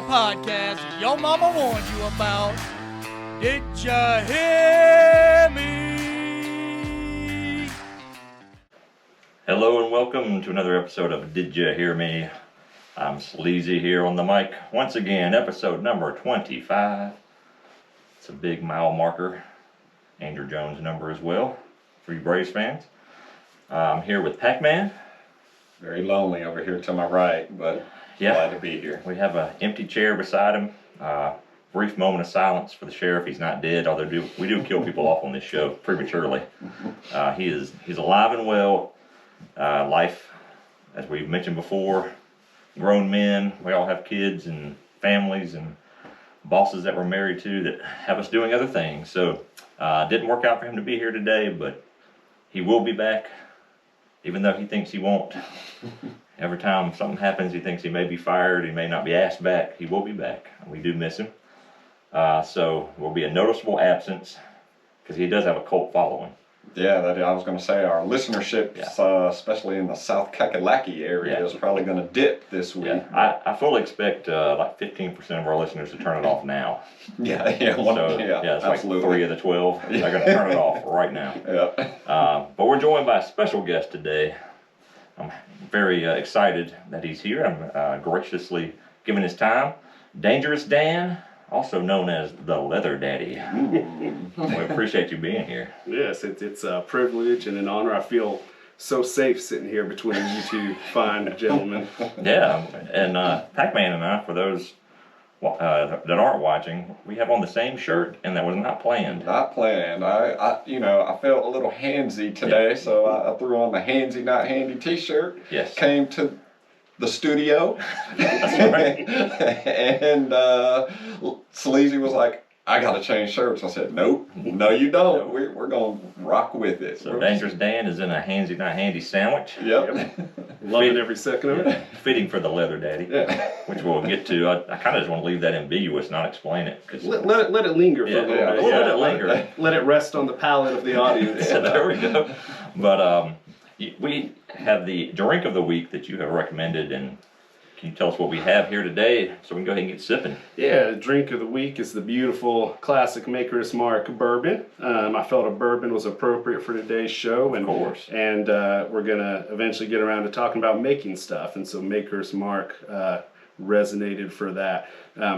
a podcast your mama warned you about. Did ya hear me? Hello and welcome to another episode of Did Ya Hear Me? I'm Sleezy here on the mic. Once again, episode number 25. It's a big mile marker. Andrew Jones number as well for you Braves fans. I'm here with PackMan. Very lonely over here to my right, but glad to be here. We have an empty chair beside him. Brief moment of silence for the sheriff. He's not dead, although we do kill people off on this show prematurely. He's alive and well. Life, as we've mentioned before, grown men. We all have kids and families and bosses that we're married to that have us doing other things. So didn't work out for him to be here today, but he will be back, even though he thinks he won't. Every time something happens, he thinks he may be fired, he may not be asked back. He will be back. We do miss him. So it will be a noticeable absence because he does have a cult following. Yeah, I was going to say our listenership, especially in the South Kakalaki area, is probably going to dip this week. Yeah, I fully expect like 15% of our listeners to turn it off now. Yeah, it's absolutely. Like 3 of the 12. They're going to turn it off right now. Yeah. But we're joined by a special guest today. I'm very excited that he's here. I'm graciously giving his time. Dangerous Dan, also known as the Leather Daddy. We appreciate you being here. Yes, it's a privilege and an honor. I feel so safe sitting here between you two fine gentlemen. Yeah, and PackMan and I, for those that aren't watching, we have on the same shirt, and that was not planned. Not planned. I felt a little handsy today, so I threw on the handsy not handy t-shirt. Yes. Came to the studio. That's right. And Sleazy was like, I gotta change shirts. I said, nope, no you don't. We're gonna rock with it. So Dangerous Dan is in a handsy not handy sandwich. Yep. Loving every second of it. Fitting for the Leather Daddy, which we'll get to. I kind of just want to leave that ambiguous, not explain it. Let it linger for a little bit. Let it linger. Let it rest on the palate of the audience. There we go. But we have the drink of the week that you have recommended, and can you tell us what we have here today so we can go ahead and get sipping? Yeah, the drink of the week is the beautiful classic Maker's Mark bourbon. I felt a bourbon was appropriate for today's show, and of course. And we're gonna eventually get around to talking about making stuff, and so Maker's Mark resonated for that.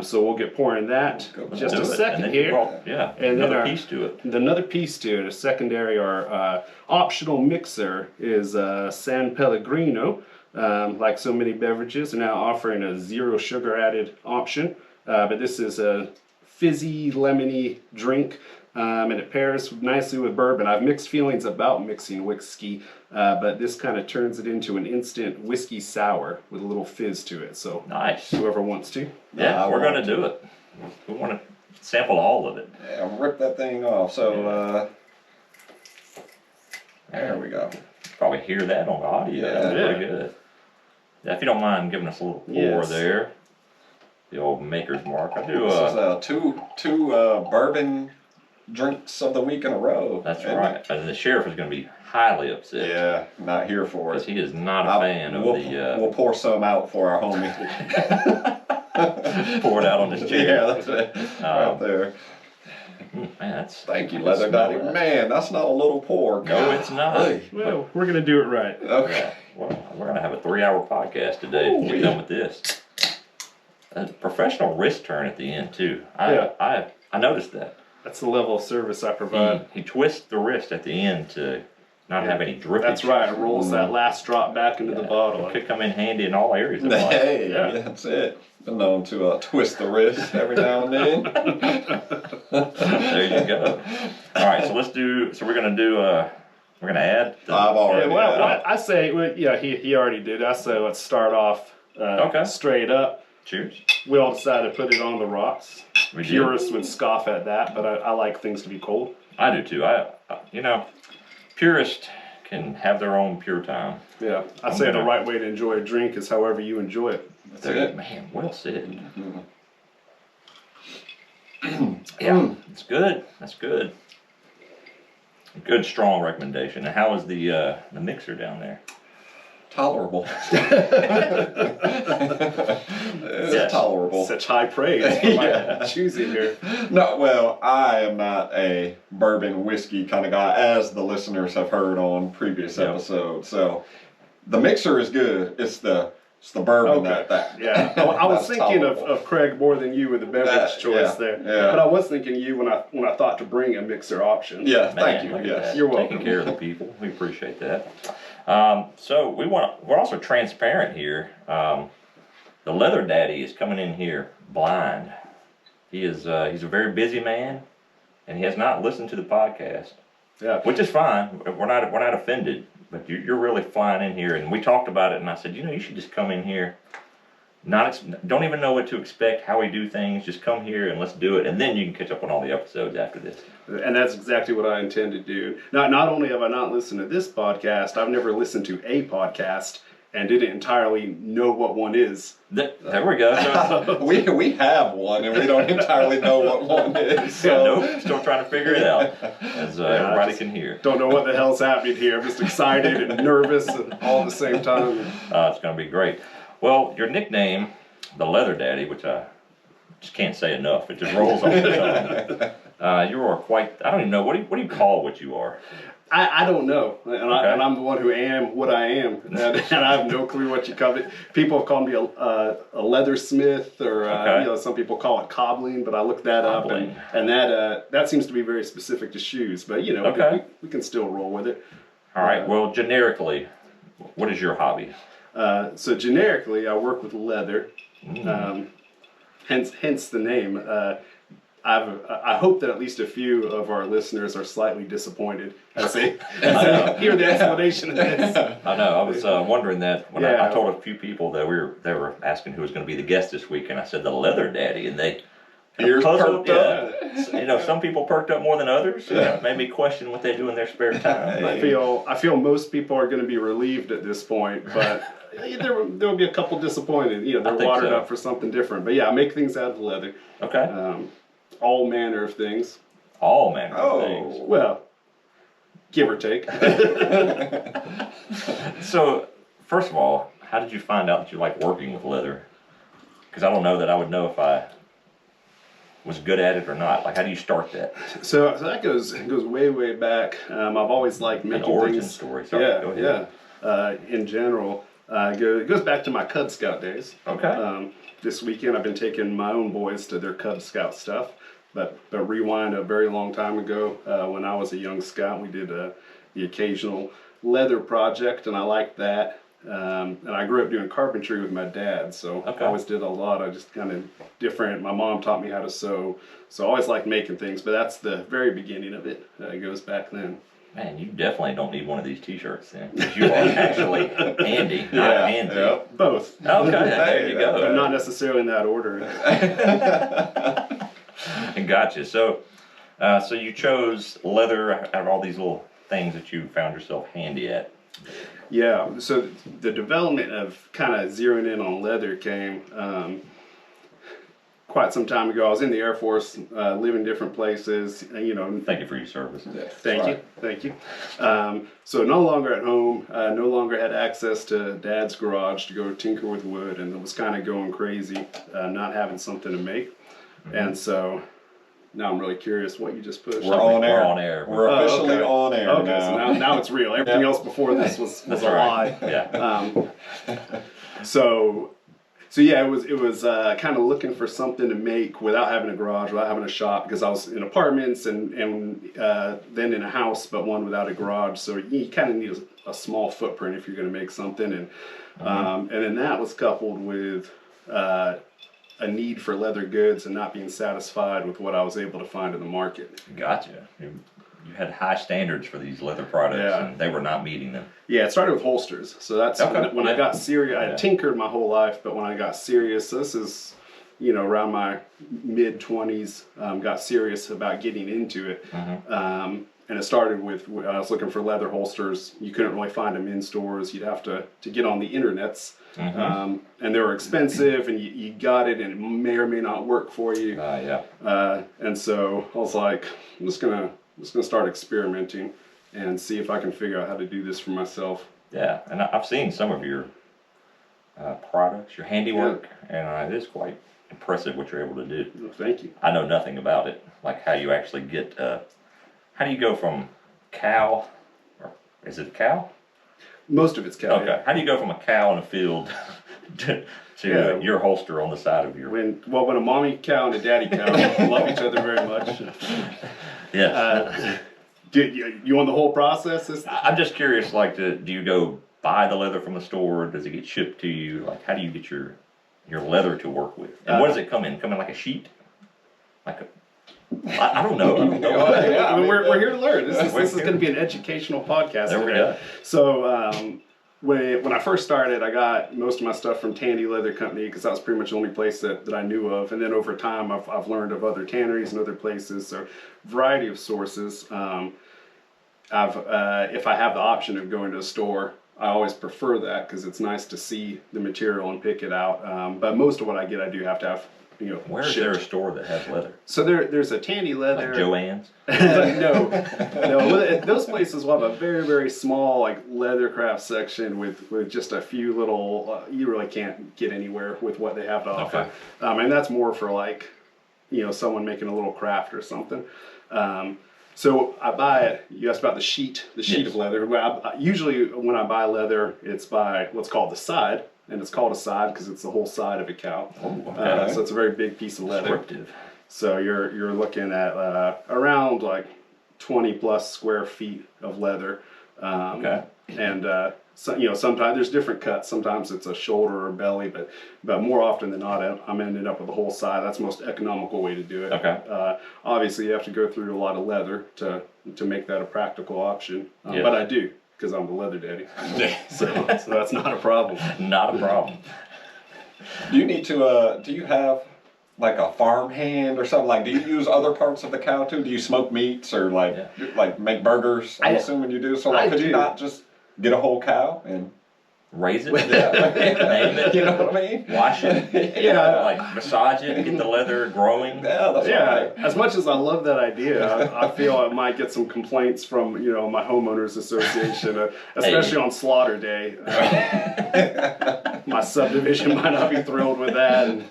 So we'll get pouring that just a second here. And another piece to it. Another piece to it, a secondary or optional mixer is San Pellegrino. Like so many beverages, are now offering a 0 sugar added option. But this is a fizzy, lemony drink, and it pairs nicely with bourbon. I have mixed feelings about mixing whiskey, but this kind of turns it into an instant whiskey sour with a little fizz to it. So nice. Whoever wants to. Yeah, we're going to do it. We want to sample all of it. Yeah, rip that thing off. So, there we go. Probably hear that on the audio. Yeah. That's pretty good. Yeah, if you don't mind giving us a little pour there. The old Maker's Mark. I do. This is two bourbon drinks of the week in a row. That's right. And the sheriff is going to be highly upset. Yeah, not here for it. Because he is not a fan of the... We'll pour some out for our homie. Pour it out on his chair. Yeah, that's it. Right there. Man, Thank you, Leather Daddy. Man, that's not a little pour. No, it's not. Well, we're going to do it right. Okay. Well, we're going to have a 3-hour podcast today to get done with this. A professional wrist turn at the end, too. I noticed that. That's the level of service I provide. He twists the wrist at the end to not have any drippage. That's right. It rolls that last drop back into the bottle. It could come in handy in all areas of life. Hey, that's it. Been known to twist the wrist every now and then. There you go. All right, so we're going to do... We're going to add... I've already I say, he already did. I say let's start off straight up. Cheers. We all decided to put it on the rocks. We Purists would scoff at that, but I like things to be cold. I do too. Purists can have their own pure time. Yeah, I say the right way to enjoy a drink is however you enjoy it. That's it. Man, well said. Yeah, it's good. That's good. Good, strong recommendation. And how is the mixer down there? tolerable. It's tolerable. Such high praise for my choosing here. No, well, I am not a bourbon whiskey kind of guy, as the listeners have heard on previous episodes. So the mixer is good. It's the bourbon that yeah. I was that's thinking tolerable. of Craig more than you with the beverage choice there. Yeah. But I was thinking you when I thought to bring a mixer option. Yeah, Man, thank you. look at Yes. that. You're welcome. Taking care of the people. We appreciate that. So we're also transparent here. The leather daddy is coming in here blind. He's a very busy man, and he has not listened to the podcast. Yeah. Which is fine. We're not offended, but you're really flying in here, and we talked about it, and I said, you should just come in here. Don't even know what to expect, how we do things. Just come here and let's do it, and then you can catch up on all the episodes after this. And that's exactly what I intend to do. Not only have I not listened to this podcast, I've never listened to a podcast and didn't entirely know what one is. There we go. So, We have one, and we don't entirely know what one is. So. nope, still trying to figure it out, as everybody can hear. Don't know what the hell's happening here. I'm just excited and nervous and all at the same time. It's going to be great. Well, your nickname, the Leather Daddy, which I just can't say enough. It just rolls off the tongue. You are quite, I don't even know, what do you call what you are? I don't know, and I'm the one who am what I am, and I have no clue what you call it. People have called me a leathersmith, or some people call it cobbling, but I looked that up, and that seems to be very specific to shoes. But we can still roll with it. All right. Well, generically, what is your hobby? So generically, I work with leather, hence the name. I hope that at least a few of our listeners are slightly disappointed as they hear the explanation of this. I know. I was wondering that when I told a few people that they were asking who was going to be the guest this week, and I said the Leather Daddy, and they ears perked up. Some people perked up more than others. Made me question what they do in their spare time. I feel most people are going to be relieved at this point, but there will be a couple disappointed. They're watered up for something different. But yeah, I make things out of leather. Okay. All manner of things. All manner of things. Well, give or take. So, first of all, how did you find out that you like working with leather? Because I don't know that I would know if I was good at it or not. Like, how do you start that? So that goes way back. I've always liked making An origin things. story. Sorry, go ahead. In general, it goes back to my Cub Scout days. Okay. This weekend, I've been taking my own boys to their Cub Scout stuff. But rewind a very long time ago, when I was a young scout, we did the occasional leather project, and I liked that. And I grew up doing carpentry with my dad, so I always did a lot of just kind of different. My mom taught me how to sew, so I always liked making things. But that's the very beginning of it. It goes back then. Man, you definitely don't need one of these T-shirts then, because you are actually handy, not handy. Yep. Both. Okay, there you go. But not necessarily in that order. Gotcha. So you chose leather out of all these little things that you found yourself handy at. Yeah. So the development of kind of zeroing in on leather came quite some time ago. I was in the Air Force, living different places. Thank you for your service. Thank you. So no longer at home. No longer had access to Dad's garage to go tinker with wood, and it was kind of going crazy, not having something to make. Mm-hmm. And so now I'm really curious what you just pushed. We're on air. We're on air. We're officially on air okay, now. So now it's real. Everything else before this was a lie. Yeah. So yeah, it was kind of looking for something to make without having a garage, without having a shop, because I was in apartments and then in a house, but one without a garage. So you kind of need a small footprint if you're going to make something, and then that was coupled with a need for leather goods and not being satisfied with what I was able to find in the market. Gotcha. You had high standards for these leather products, and they were not meeting them. Yeah, it started with holsters. So that's when I got serious. I had tinkered my whole life, but when I got serious, so this is, around my mid-20s, got serious about getting into it. Mm-hmm. And it started with, I was looking for leather holsters. You couldn't really find them in stores. You'd have to get on the internets. Mm-hmm. And they were expensive, and you got it, and it may or may not work for you. And so I was like, I'm just gonna start experimenting and see if I can figure out how to do this for myself. Yeah, and I've seen some of your products, your handiwork, and it is quite impressive what you're able to do. Well, thank you. I know nothing about it, like how you actually get. How do you go from cow, or is it cow? Most of it's cow. Okay. How do you go from a cow in a field to your holster on the side of your? When a mommy cow and a daddy cow love each other very much. Yes. You want the whole process? I'm just curious. Like, do you go buy the leather from the store? Does it get shipped to you? Like, how do you get your leather to work with? And what does it come in? Come in like a sheet? Like a I don't know. We're here to learn. This is going to be an educational podcast. There we go. So when I first started, I got most of my stuff from Tandy Leather Company because that was pretty much the only place that I knew of. And then over time, I've learned of other tanneries and other places. So variety of sources. If I have the option of going to a store, I always prefer that because it's nice to see the material and pick it out. But most of what I get, I do have to have. Where is there a store that has leather? So there's a Tandy Leather. Like Joann's? No. Those places will have a very, very small like leathercraft section with just a few little. You really can't get anywhere with what they have to offer. Okay. And that's more for like, someone making a little craft or something. So I buy it. You asked about the sheet of leather. Usually when I buy leather, it's by what's called the side. And it's called a side because it's the whole side of a cow. Oh, okay. So it's a very big piece of leather. Descriptive. So you're looking at around like 20 plus square feet of leather. Okay. And sometimes there's different cuts. Sometimes it's a shoulder or belly, but more often than not, I'm ending up with the whole side. That's the most economical way to do it. Okay. Obviously, you have to go through a lot of leather to make that a practical option. Yes. But I do. Because I'm the leather daddy, so that's not a problem. Not a problem. Do you need to? Do you have like a farm hand or something? Like, do you use other parts of the cow too? Do you smoke meats or like make burgers? I'm assuming you do. So like, could you not just get a whole cow and raise it? Name it. You know what I mean? Wash it. Like massage it, get the leather growing. Yeah, that's right. As much as I love that idea, I feel I might get some complaints from my homeowners association, especially on slaughter day. My subdivision might not be thrilled with that.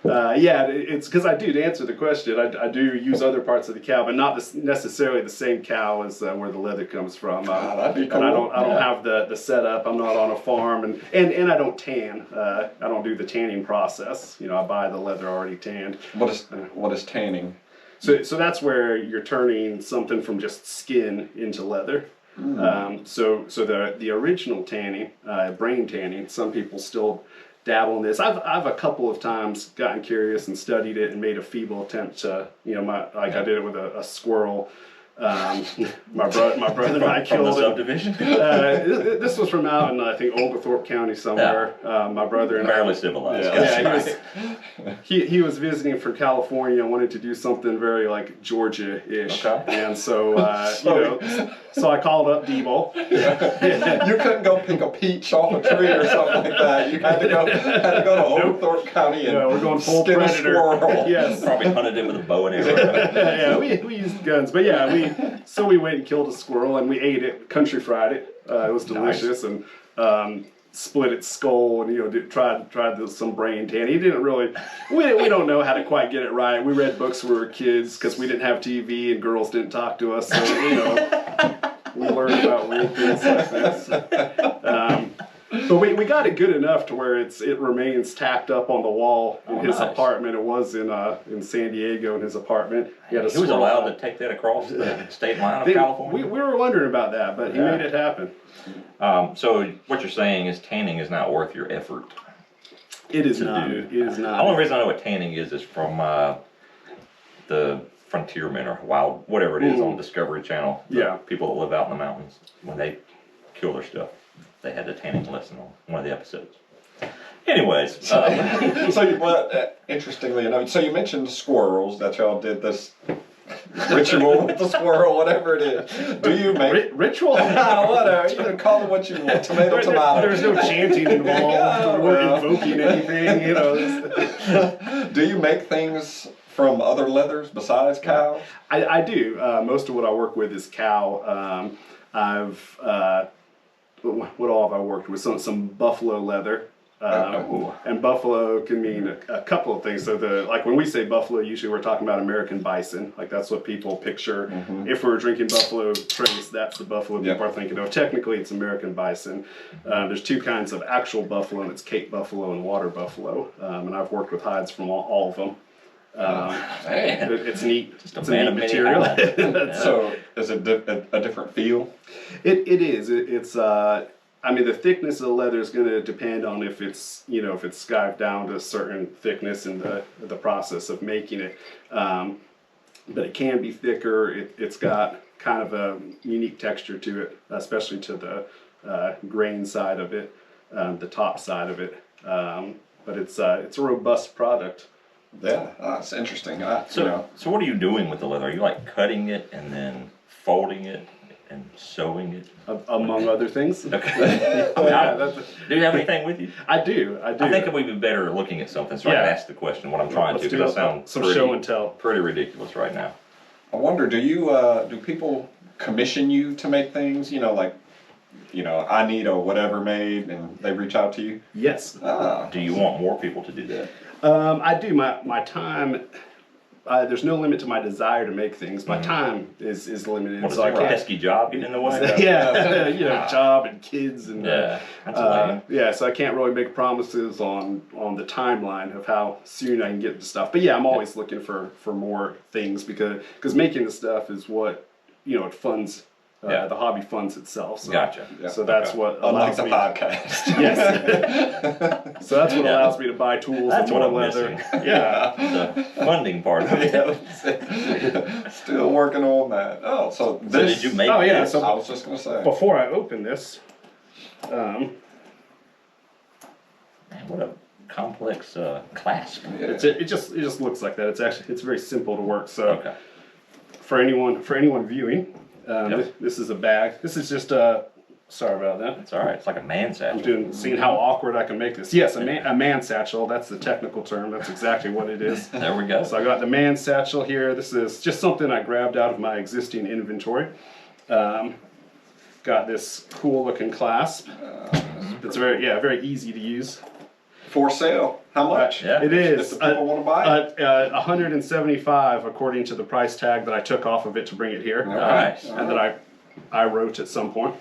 It's because I do, to answer the question, I do use other parts of the cow, but not necessarily the same cow as where the leather comes from. That'd be cool. And I don't have the setup. I'm not on a farm, and I don't tan. I don't do the tanning process. I buy the leather already tanned. What is tanning? So that's where you're turning something from just skin into leather. So the original tanning, brain tanning, some people still dabble in this. I've a couple of times gotten curious and studied it and made a feeble attempt to, I did it with a squirrel. My brother and I killed from the subdivision. This was from out in I think Oglethorpe County somewhere. My brother and barely civilized. He was visiting from California and wanted to do something very like Georgia-ish. Okay. And so so I called up Debo. You couldn't go pick a peach off a tree or something like that. You had to go to Oglethorpe County and we're going full skin predator. a squirrel. Yes. Probably hunted it with a bow and arrow. We used guns, but we went and killed a squirrel and we ate it, country fried it. It was delicious. Nice. And split its skull and tried some brain tan. He didn't really. We don't know how to quite get it right. We read books when we were kids because we didn't have TV and girls didn't talk to us. So we learned about weird things like this. But we got it good enough to where it remains tacked up on the wall in his apartment. It was in San Diego in his apartment. He was allowed to take that across the state line of California? We were wondering about that, but he made it happen. So what you're saying is tanning is not worth your effort. It is not. It is not. The only reason I know what tanning is from the frontiermen or wild, whatever it is on Discovery Channel. People that live out in the mountains, when they kill their stuff, they had a tanning lesson on one of the episodes. Anyways. Interestingly enough, so you mentioned squirrels, that y'all did this ritual with the squirrel, whatever it is. Do you make... Ritual? Whatever. You can call it what you want. Tomato. There's no chanting involved. We're invoking anything, Do you make things from other leathers besides cow? I do. Most of what I work with is cow. what all have I worked with? Some buffalo leather. And buffalo can mean a couple of things. So like when we say buffalo, usually we're talking about American bison. Like that's what people picture. If we're drinking buffalo trace, that's the buffalo people are thinking of. Technically, it's American bison. There's two kinds of actual buffalo, and it's Cape buffalo and water buffalo. And I've worked with hides from all of them. It's neat. It's a neat material. So is it a different feel? It is. It's I mean, the thickness of the leather is going to depend on if it's skived down to a certain thickness in the process of making it. But it can be thicker. It's got kind of a unique texture to it, especially to the grain side of it, the top side of it. But it's a robust product. Yeah, that's interesting. So what are you doing with the leather? Are you like cutting it and then folding it and sewing it? Among other things. Okay. Do you have anything with you? I do. I think it would be better looking at something so I can ask the question what I'm trying to, because I sound some show and tell. Pretty ridiculous right now. I wonder, do people commission you to make things? Like, I need a whatever made, and they reach out to you? Yes. Do you want more people to do that? I do. My time. There's no limit to my desire to make things. My time is limited. What is a pesky job getting in the way? Yeah, job and kids and that's so I can't really make promises on the timeline of how soon I can get the stuff. But yeah, I'm always looking for more things because making the stuff is what it funds. The hobby funds itself. So, gotcha. So that's what allows allows me. Podcast. Yes. So that's what allows me to buy tools. That's and more what I'm leather. missing. Yeah. The funding part of it. Still working on that. Oh, so this. So did you make? This? So I was just gonna say. Before I open this, Man, what a complex clasp. Yeah. it just looks like that. It's very simple to work. So for anyone viewing. This is a bag. This is just sorry about that. It's all right. It's like a man satchel. Seeing how awkward I can make this. Yes, a man satchel. That's the technical term. That's exactly what it is. There we go. So I got the man satchel here. This is just something I grabbed out of my existing inventory. Got this cool looking clasp. It's very easy to use. For sale. How much? It is. If the people want to buy it? $175 according to the price tag that I took off of it to bring it here. Nice. And that I wrote at some point.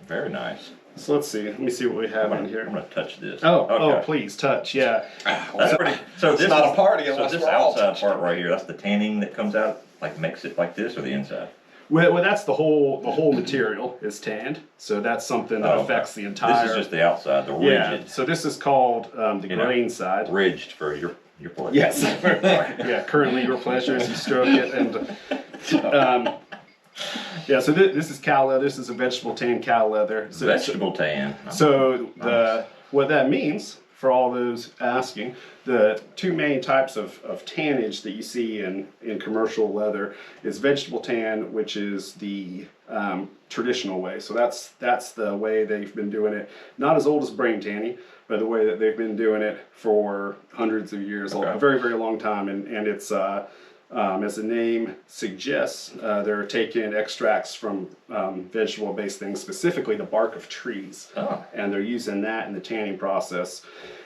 Very nice. So let's see. Let me see what we have in here. I'm gonna touch this. Oh, please touch. Yeah. That's pretty. So It's this not is, a party so unless this we're all outside touching. part right here. That's the tanning that comes out. Like makes it like this, or the inside. Well, that's the whole material is tanned. So that's something that affects the entire. This is just the outside, the Yeah. rigid. So this is called the grain side. Ridged for your pleasure. Yes. Yeah. Currently, your pleasure as you stroke it, and so this is cow leather. This is a vegetable tan cow leather. So, Vegetable tan. So what that means for all those asking, the two main types of tannage that you see in commercial leather is vegetable tan, which is the traditional way. So that's the way they've been doing it. Not as old as brain tanning, but the way that they've been doing it for hundreds of years, a very, very long time. And it's, as the name suggests, they're taking extracts from vegetable-based things, specifically the bark of trees. And they're using that in the tanning process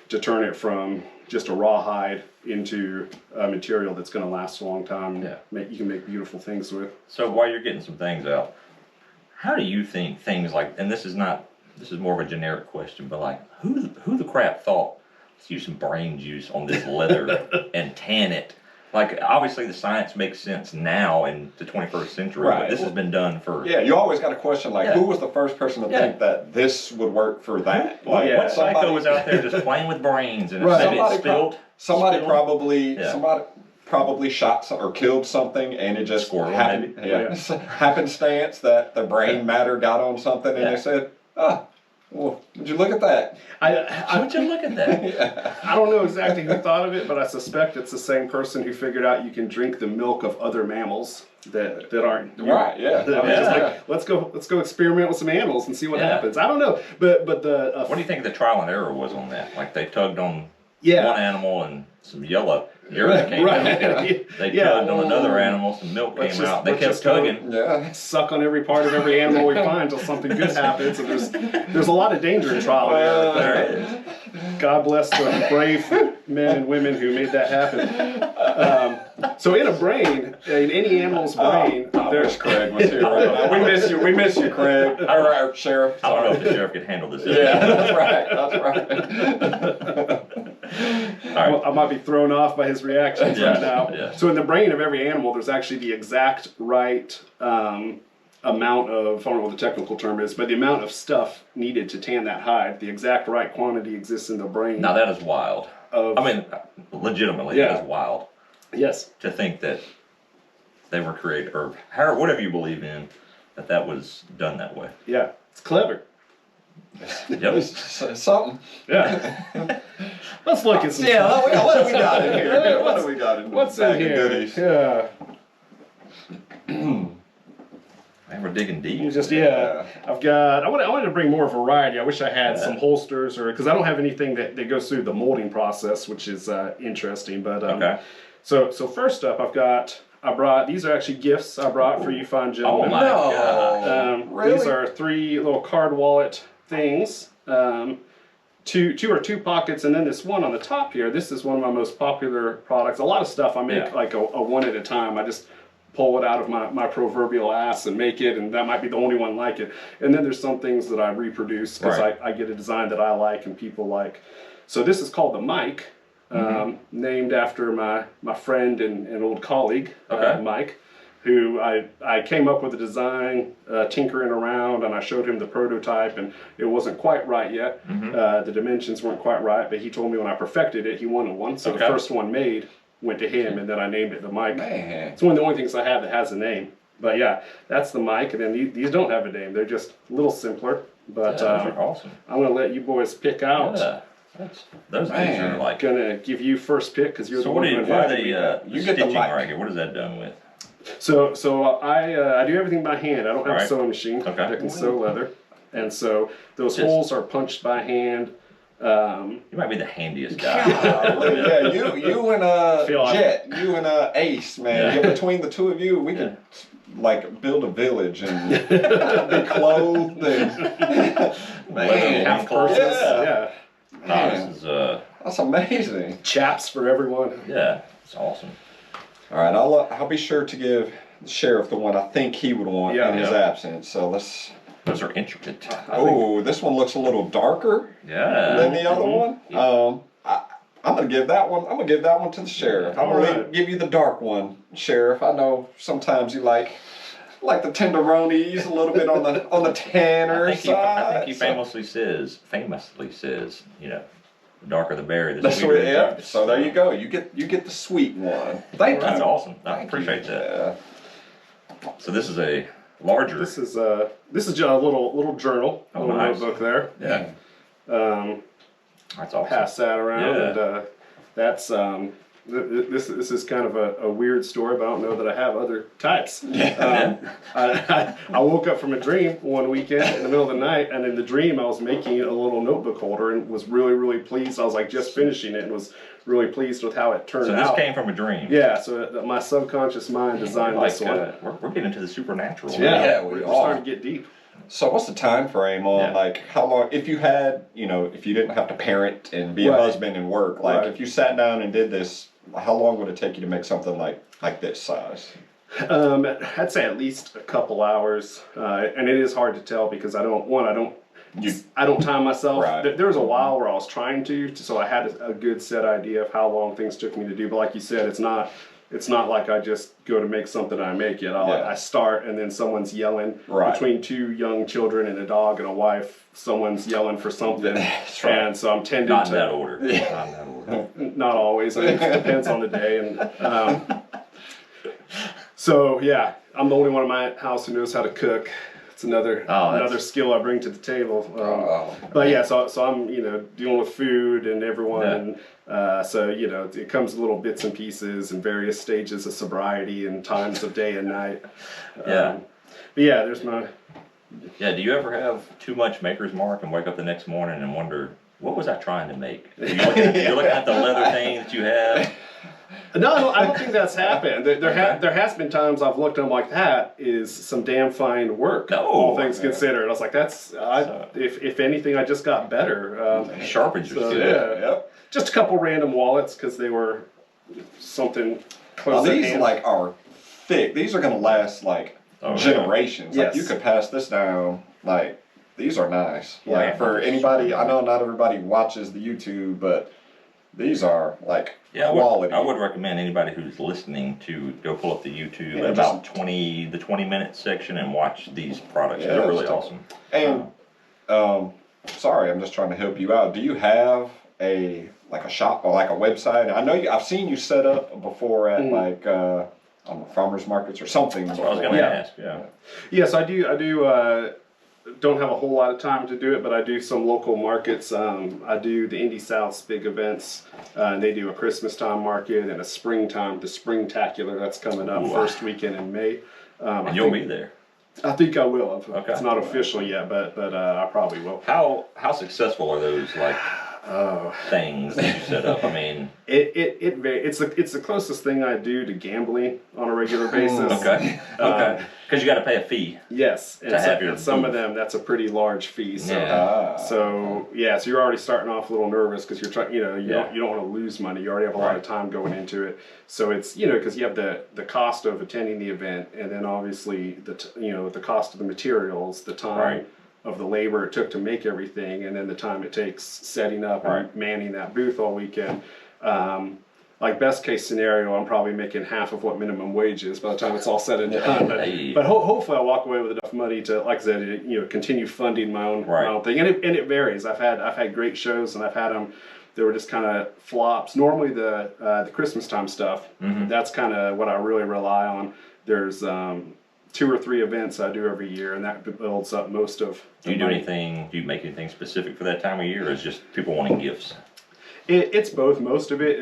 to turn it from just a raw hide into a material that's going to last a long time. You can make beautiful things with. So while you're getting some things out, how do you think things like, and this is more of a generic question, but like who the crap thought, let's use some brain juice on this leather and tan it? Like, obviously the science makes sense now in the 21st century, but this has been done for... Yeah, you always got a question like, who was the first person to think that this would work for that? Like, what psycho was out there just playing with brains and somebody probably shot or killed something, and it just happenstance that the brain matter got on something, and they said, well, would you look at that? Would you look at that? I don't know exactly who thought of it, but I suspect it's the same person who figured out you can drink the milk of other mammals that aren't let's go experiment with some animals and see what happens. I don't know, but what do you think the trial and error was on that? Like they tugged on one animal and some yellow. urine came Right. out. They Yeah. tugged on another animal, some milk Let's came just- out. They let's kept just go- tugging. Yeah. Suck on every part of every animal we find until something good happens. And there's a lot of danger in trial and error. There it is. God bless the brave men and women who made that happen. So in a brain, in any animal's brain, I there's wish Craig was here right now. We miss you. We miss you, Craig. All right, Sheriff. I don't know if the sheriff could handle this. Yeah, that's right. All right. I might be thrown off by his reactions Yeah, right now. yeah. So in the brain of every animal, there's actually the exact right amount of, I don't know what the technical term is, but the amount of stuff needed to tan that hide, the exact right quantity exists in the brain. Now that is wild. I mean, legitimately, Yeah. that is wild Yes. to think that they were created, or however, whatever you believe in, that was done that way. Yeah. It's clever. Yep. It's something. Yeah. Let's look at some Yeah, stuff. what do we got in here? What do we got in What's the bag in of here? goodies? Yeah. Man, we're digging deep. You just I wanted to bring more variety. I wish I had some holsters, or because I don't have anything that goes through the molding process, which is interesting. But Okay. So first up, I brought these are actually gifts I brought for you fine Oh gentlemen. my God. Really? These are 3 little card wallet things. Two pockets, and then this one on the top here. This is one of my most popular products. A lot of stuff I make like a one at a time. I just pull it out of my proverbial ass and make it, and that might be the only one like it. And then there's some things that I reproduce because I get a design that I like and people like. So this is called the mic, named after my friend and old colleague, Mike, who I came up with a design, tinkering around, and I showed him the prototype, and it wasn't quite right yet. The dimensions weren't quite right, but he told me when I perfected it, he wanted one. So the first one made went to him, and then I named it the mic. Man. It's one of the only things I have that has a name. But yeah, that's the mic, and then these don't have a name. They're just a little simpler. But Those are awesome. I'm gonna let you boys pick out. Yeah. Those things are like. Gonna give you first pick because you're So the what one are who you, what are invited me. You the get the stitching mic. right here? What is that done with? So I do everything by hand. I don't have a Alright. sewing machine Okay. that can sew leather, and so those Just- holes are punched by hand. You might be the handiest guy. Yeah, you and Feel like- Jet, you and Ace, man. Yeah. Between the two of you, we could like build a village and be clothed and man, Half purses. Yeah. No, this is That's amazing. Chaps for everyone. yeah, it's awesome. All right, I'll be sure to give the sheriff the one I think he would want in his absence. So let's. Those are intricate. Oh, this one looks a little darker Yeah. than the other one. I'm gonna give that one. I'm gonna give that one to the sheriff. I'm gonna Alright. give you the dark one, sheriff. I know sometimes you like the tenderonis a little bit on the tanner I side. think he famously says, you know, the darker the berry, the That's sweeter what, the yeah. juice. So there you go. You get the sweet one. Thank That's you. awesome. I Thank appreciate you. that. So this is a larger. This is just a little journal, Oh, little nice. notebook there. Yeah. That's awesome. Pass that around, Yeah. and that's this is kind of a weird story, but I don't know that I have other types. I woke up from a dream one weekend in the middle of the night, and in the dream I was making a little notebook holder and was really pleased. I was like just finishing it and was really pleased with how it turned So this out. came from a dream. Yeah, so my subconscious mind designed Like, this one. we're getting into the supernatural. Yeah, we we're are. starting to get deep. So what's the time frame on like how long if you had if you didn't have to parent and be a husband and work like if you sat down and did this, how long would it take you to make something like this size? I'd say at least a couple hours, and it is hard to tell because I don't time myself. Right. There was a while where I was trying to, so I had a good set idea of how long things took me to do. But like you said, it's not like I just go to make something and I make it. I start and then someone's yelling between 2 young children and a dog and a wife. Someone's yelling for something, That's right. and so I'm tending Not to in that order. Not in that order. not always. It depends on the day. And so yeah, I'm the only one in my house who knows how to cook. It's another skill I bring to the table. But yeah, so I'm dealing with food and everyone, and so it comes little bits and pieces and various stages of sobriety and times of day and night. But yeah, there's my. Yeah, do you ever have too much maker's mark and wake up the next morning and wonder, what was I trying to make? You're looking at the leather thing that you have. No, I don't think that's happened. There has been times I've looked and I'm like, that is some damn fine work. No. All things considered. I was like, if anything, I just got better. Sharpens your skill. Yeah. Yep. Just a couple random wallets because they were something Well, close at these hand. like are thick. These are gonna last like generations. Yes. Like you could pass this down. Like these are nice. Yeah. Like for anybody, I know not everybody watches the YouTube, but these are like quality. I would recommend anybody who's listening to go pull up the YouTube Yeah, about 20-minute section and watch these products. Yeah, They're really just- awesome. And sorry, I'm just trying to help you out. Do you have a shop or like a website? I know I've seen you set up before at like on the farmers markets or something. That's what I was going to ask. Yeah. Yes, I do. Don't have a whole lot of time to do it, but I do some local markets. I do the Indy South's big events. And they do a Christmas time market and a springtime, the Springtacular that's coming up first weekend in May. And you'll be there. I think I will. Okay. It's not official yet, but I probably will. How successful are those things that you set up? I mean, it's the closest thing I do to gambling on a regular basis. okay. Because you got to pay a fee. Yes, and have your some of booth. them that's a pretty large fee. So Yeah. so you're already starting off a little nervous because you're trying. You don't want to lose money. You already have a lot of time going into it. So it's because you have the cost of attending the event, and then obviously the cost of the materials, the time of the labor it took to make everything, and then the time it takes setting up and manning that booth all weekend. Like best case scenario, I'm probably making half of what minimum wage is by the time it's all said and done. But hopefully I'll walk away with enough money to, like I said, continue funding my own thing. And it varies. I've had great shows, and I've had them. They were just kind of flops. Normally the Christmas time stuff, that's kind of what I really rely on. There's 2 or 3 events I do every year, and that builds up most of. Do you do anything? Do you make anything specific for that time of year, or is it just people wanting gifts? It's both. Most of that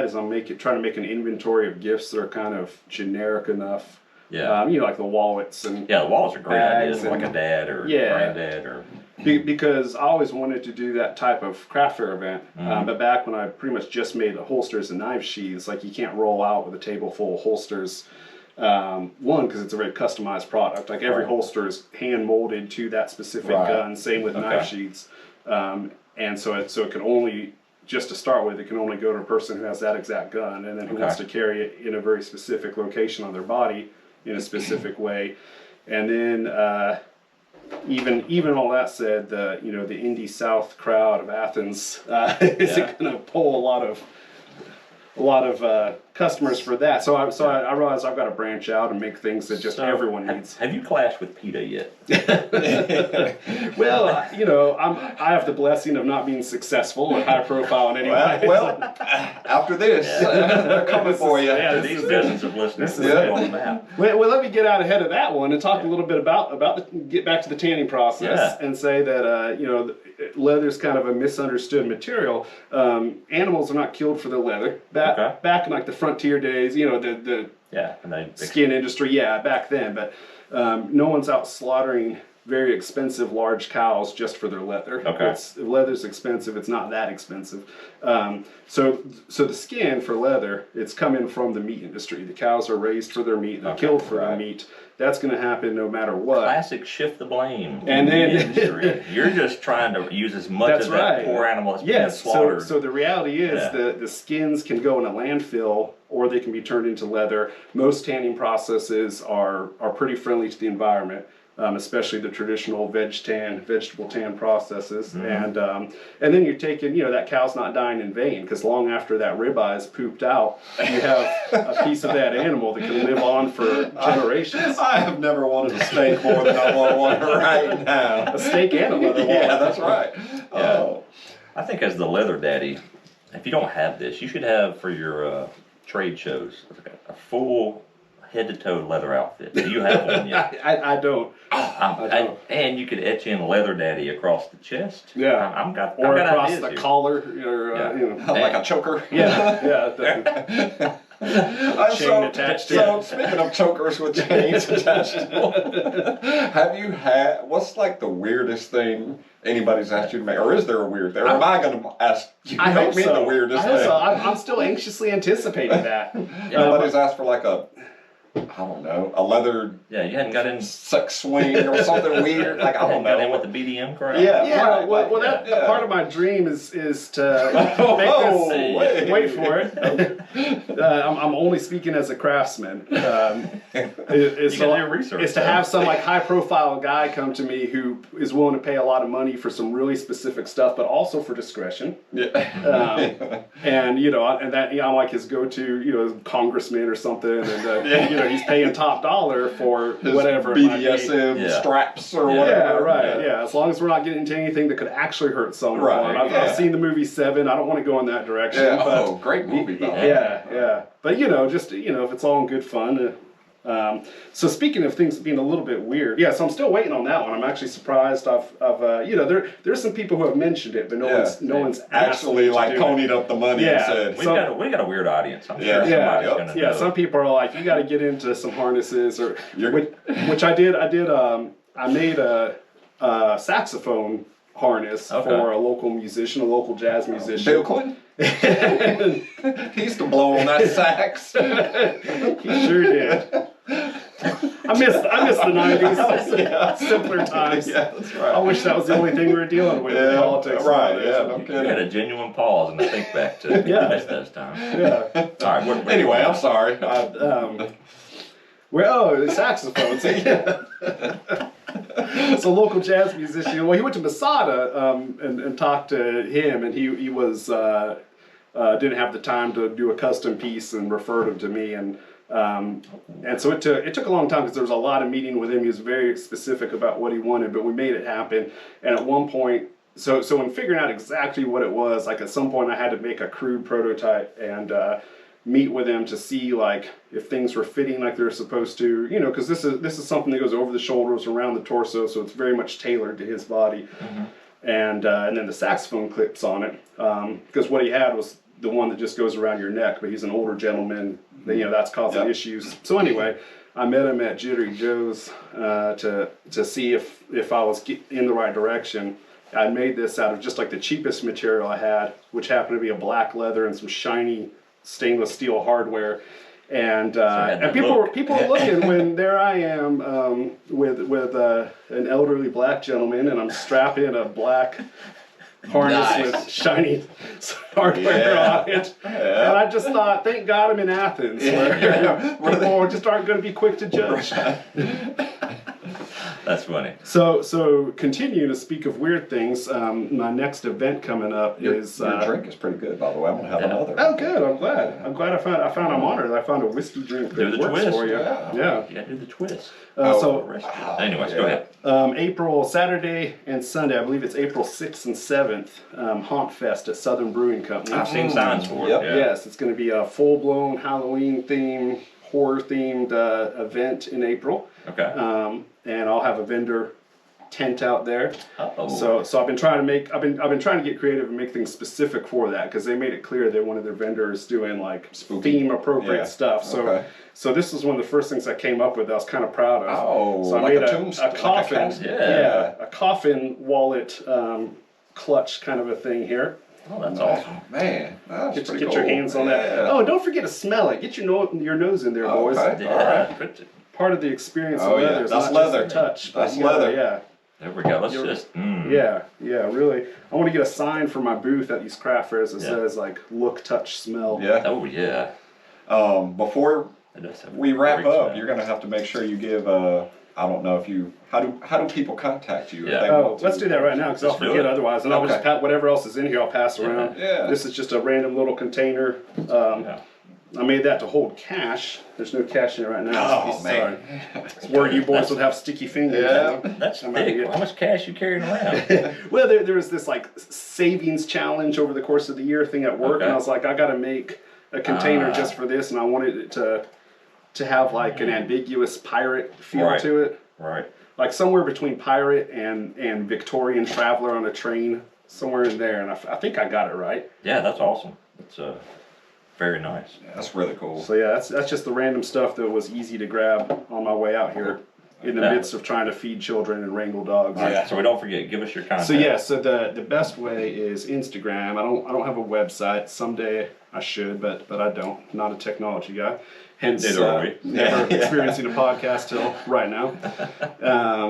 is I'm trying to make an inventory of gifts that are kind of generic enough. Yeah. Like the wallets and The wallets are great ideas, and- like a dad or granddad or. because I always wanted to do that type of craft fair event. But back when I pretty much just made holsters and knife sheaths, like you can't roll out with a table full of holsters. One, because it's a very customized product. Like every holster is hand molded to that specific gun. Same with knife sheaths. And so it can only, just to start with, it can only go to a person who has that exact gun, and then who wants to carry it in a very specific location on their body in a specific way. And then even all that said, the Indy South crowd of Athens isn't going to pull a lot of customers for that. So I realize I've got to branch out and make things that just everyone needs. Have you clashed with PETA yet? Well, I have the blessing of not being successful or high profile in any way. Well, after this, they're coming for you. After these dozens of listeners, this is we're on the map. Well, let me get out ahead of that one and talk a little bit about get back to the tanning process and say that leather's kind of a misunderstood material. Animals are not killed for their leather. Back in like the frontier days, the skin industry, back then, but no one's out slaughtering very expensive large cows just for their leather. Leather's expensive. It's not that expensive. So the skin for leather, it's coming from the meat industry. The cows are raised for their meat. They're killed for their meat. That's going to happen no matter what. Classic shift the blame. And then industry. You're just trying to use as much of that poor animal that's being slaughtered. So the reality is the skins can go in a landfill, or they can be turned into leather. Most tanning processes are pretty friendly to the environment. Especially the traditional vegetable tan processes, and then you're taking, that cow's not dying in vain, because long after that ribeye is pooped out, you have a piece of that animal that can live on for generations. I have never wanted a steak more than I want one right now. A steak and a leather wallet. Yeah, that's right. I think as the leather daddy, if you don't have this, you should have for your trade shows a full head-to-toe leather outfit. Do you have one yet? I don't. And you could etch in leather daddy across the chest. Yeah. I've got across ideas the here. collar, or like a choker. Yeah. Chain attached to So speaking of chokers with chains attached to them, have you had, what's like the weirdest thing anybody's asked you to make? Or is there a weird thing? Or am I going to ask you to I make hope me so. the weirdest I hope thing? so. I'm still anxiously anticipating that. Nobody's asked for like a, I don't know, a leather Yeah, you hadn't got in. sex swing or something weird. Like, I don't Got in know. with the BDM crowd. Yeah. Yeah, Right, well, like, that yeah. part of my dream is to Oh, make this. wait. Wait for it. I'm only speaking as a craftsman. Is You gotta do your research, is to though. have some like high profile guy come to me who is willing to pay a lot of money for some really specific stuff, but also for discretion. Yeah. And and that I'm like his go-to congressman or something, and he's paying top dollar for His whatever it might be. BDSM Yeah. straps or Yeah. whatever. Yeah, right. Yeah, as long as we're not getting into anything that could actually hurt someone. Right, I've yeah. seen the movie Seven. I don't want to go in that direction. Yeah. But Oh, great movie, by the way. yeah. But just if it's all in good fun. So speaking of things being a little bit weird, so I'm still waiting on that one. I'm actually surprised. There's some people who have mentioned it, but no one's asked actually me to like do ponied it. up the money and Yeah. said, We got a weird audience. I'm Yeah. sure somebody's gonna Yeah, know. some people are like, you got to get into some harnesses, or You're- which I did. I made a saxophone harness Okay. for a local musician, a local jazz musician. Bill Clinton? He used to blow on that sax. He sure did. I miss the 90s. Simpler times. Yeah, that's right. I wish that was the only thing we were dealing with in politics. right, nowadays. yeah, no You kidding. had a genuine pause and a think back to Yeah. miss those times. Yeah. All right. What, Anyway, I'm sorry. The saxophone. So local jazz musician. Well, he went to Masada and talked to him, and he was didn't have the time to do a custom piece and referred him to me, and so it took a long time because there was a lot of meeting with him. He was very specific about what he wanted, but we made it happen. And at one point, so in figuring out exactly what it was, like at some point I had to make a crude prototype and meet with him to see like if things were fitting like they're supposed to, because this is something that goes over the shoulders, around the torso, so it's very much tailored to his body. Mm-hmm. And then the saxophone clips on it, because what he had was the one that just goes around your neck, but he's an older gentleman, that's causing issues. So anyway, I met him at Jittery Joe's to see if I was in the right direction. I made this out of just like the cheapest material I had, which happened to be a black leather and some shiny stainless steel hardware, and people were looking when there I am with an elderly black gentleman, and I'm strapping a black harness with shiny hardware on it, and I just thought, thank God I'm in Athens, where people just aren't going to be quick to judge. That's funny. So continuing to speak of weird things, my next event coming up is Your drink is pretty good, by the way. I'm gonna have another. Oh, good. I'm glad. I'm honored. I found a whiskey drink Do that the works twist. for you. Yeah. Yeah. You gotta do the twist. Yeah. Anyways, go ahead. April, Saturday and Sunday, I believe it's April 6th and 7th, Haunt Fest at Southern Brewing Company. I've seen signs for it. Yep. Yeah. Yes, it's going to be a full-blown Halloween-themed, horror-themed event in April. Okay. And I'll have a vendor tent out there. Uh-oh. So I've been trying to get creative and make things specific for that, because they made it clear that one of their vendors doing like Spooky. theme appropriate Yeah. stuff. So this is one of the first things I came up with that I was kind of proud of. Oh, so I like made a tombstone, a like a coffin. casket. Yeah. A coffin wallet clutch kind of a thing here. Oh, that's awesome. Man, that's Get pretty your cool. hands on that. Yeah. Oh, and don't forget to smell it. Get your nose in there, boys. Okay. Yeah. Part of the experience Oh, of yeah. leather is That's not leather. just a touch. That's but, leather. Yeah. There we go. Let's You're- just. Yeah, really. I want to get a sign for my booth at these craft fairs that Yeah. says like look, touch, smell. Yeah. Oh yeah. Before It does have we a wrap great up, smell. you're gonna have to make sure you give. I don't know if you. How do people contact you? if Yeah. they Oh, want to? let's do that right now because I'll Let's do forget it. otherwise, and I'll Okay. just whatever else is in here. I'll pass around. Yeah. This is just a random little container. Yeah. I made that to hold cash. There's no cash in it right now. Oh, man. It's worried you boys would have sticky fingers. Yeah. That's I might thick. get- How much cash you carrying around? Well, there was this like savings challenge over the course of the year thing at work, Okay. and I was like, I got to make a container just for this, and I wanted it to have like an ambiguous pirate feel Right. to it, Right. like somewhere between pirate and Victorian traveler on a train, somewhere in there, and I think I got it right. Yeah, that's awesome. It's Very nice. Yeah, that's really cool. So yeah, that's just the random stuff that was easy to grab on my way out here in the midst of trying to feed children and wrangle dogs. All right, so we don't forget, give us your contact. So yeah, so the best way is Instagram. I don't have a website. Someday I should, but I don't. Not a technology guy. Hence, never experiencing a podcast till right now.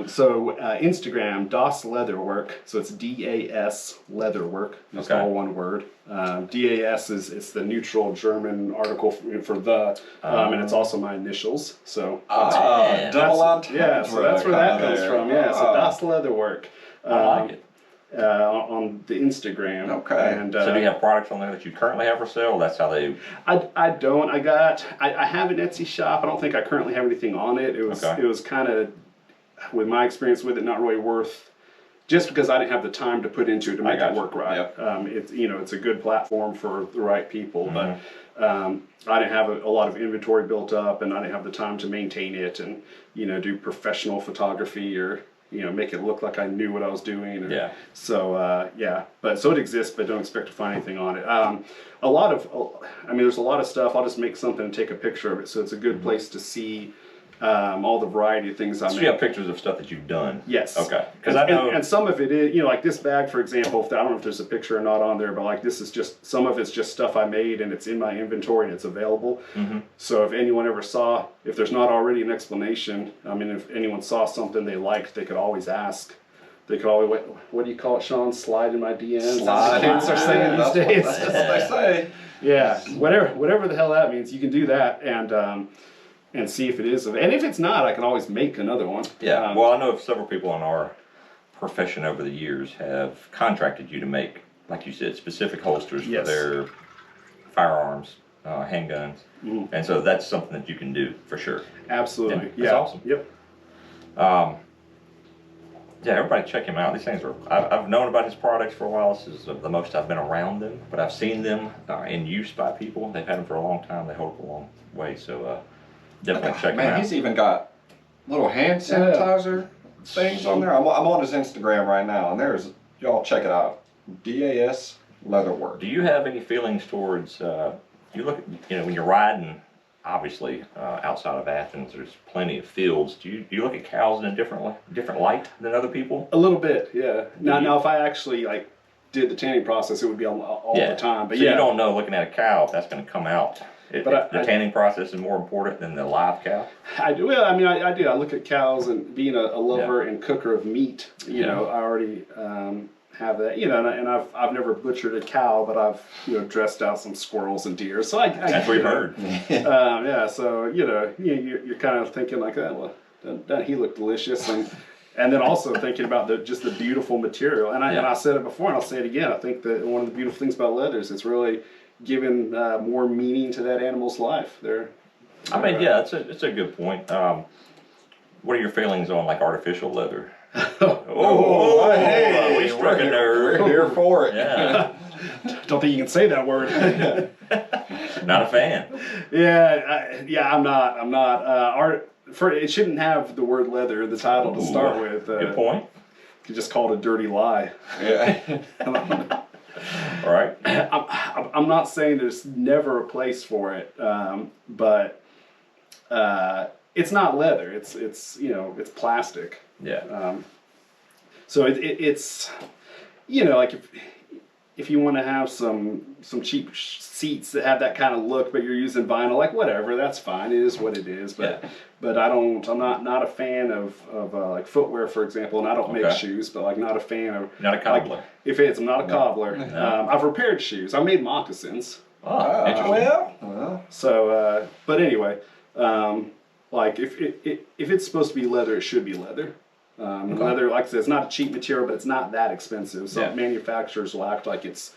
So Instagram, Das Leatherwork. So it's DAS Leatherwork. Just all one word. DAS is the neutral German article for the, and it's also my initials. So double entendre. Yeah, so that's where that comes from. Yeah, so Das Leatherwork. I like it. On the Instagram. Okay. And, So do you have products on there that you currently have for sale? That's how they... I don't. I have an Etsy shop. I don't think I currently have anything on it. It was kind of, with my experience with it, not really worth, just because I didn't have the time to put into it to make it work right. Yep. It's a good platform for the right people, but I didn't have a lot of inventory built up, and I didn't have the time to maintain it and do professional photography or make it look like I knew what I was doing. Or, so so it exists, but don't expect to find anything on it. There's a lot of stuff. I'll just make something and take a picture of it, so it's a good place to see all the variety of things I make. So you have pictures of stuff that you've done? Yes. Okay. Because I know... And some of it is, like this bag, for example, I don't know if there's a picture or not on there, but like this is just, some of it's just stuff I made and it's in my inventory and it's available. So if anyone ever saw, if there's not already an explanation, if anyone saw something they liked, they could always ask. They could always, what do you call it, Sean? Slide in my DMs. Slide. Kids are saying these days. That's what they say. Yeah, whatever the hell that means, you can do that and see if it is. And if it's not, I can always make another one. Yeah, well, I know several people in our profession over the years have contracted you to make, like you said, specific holsters for their firearms, handguns. And so that's something that you can do for sure. Absolutely. That's awesome. Yep. Everybody check him out. These things are, I've known about his products for a while. This is the most I've been around them, but I've seen them in use by people. They've had them for a long time. They hold up a long way. So definitely check him out. Man, he's even got little hand sanitizer things on there. I'm on his Instagram right now, and y'all check it out. DAS Leatherwork. Do you have any feelings towards, you look at, when you're riding, obviously, outside of Athens, there's plenty of fields. Do you look at cows in a different light than other people? A little bit, yeah. Now, if I actually did the tanning process, it would be all the time. But so you don't know, looking at a cow, if that's going to come out. But the tanning process is more important than the live cow? I do. Well, I do. I look at cows, and being a lover and cooker of meat, I already have that. And I've never butchered a cow, but I've dressed out some squirrels and deer. So that's what we've heard. So you're kind of thinking like, well, doesn't he look delicious? And then also thinking about just the beautiful material. And I said it before, and I'll say it again. I think that one of the beautiful things about leather is it's really given more meaning to that animal's life. It's a good point. What are your feelings on artificial leather? Hey, we struck a nerve. We're here for it. Yeah. Don't think you can say that word. Not a fan. I'm not. It shouldn't have the word leather in the title to start with. Good point. You could just call it a dirty lie. Yeah. All right. I'm not saying there's never a place for it, but it's not leather. It's plastic. Yeah. So it's if you want to have some cheap seats that have that kind of look, but you're using vinyl, whatever, that's fine. It is what it is. But I'm not a fan of footwear, for example, and I don't make shoes, but not a fan of. Not a cobbler. I'm not a cobbler. No. I've repaired shoes. I made moccasins. Oh, interesting. Well. So, but anyway, if it's supposed to be leather, it should be leather. Leather, like I said, it's not a cheap material, but it's not that expensive. So manufacturers will act like it's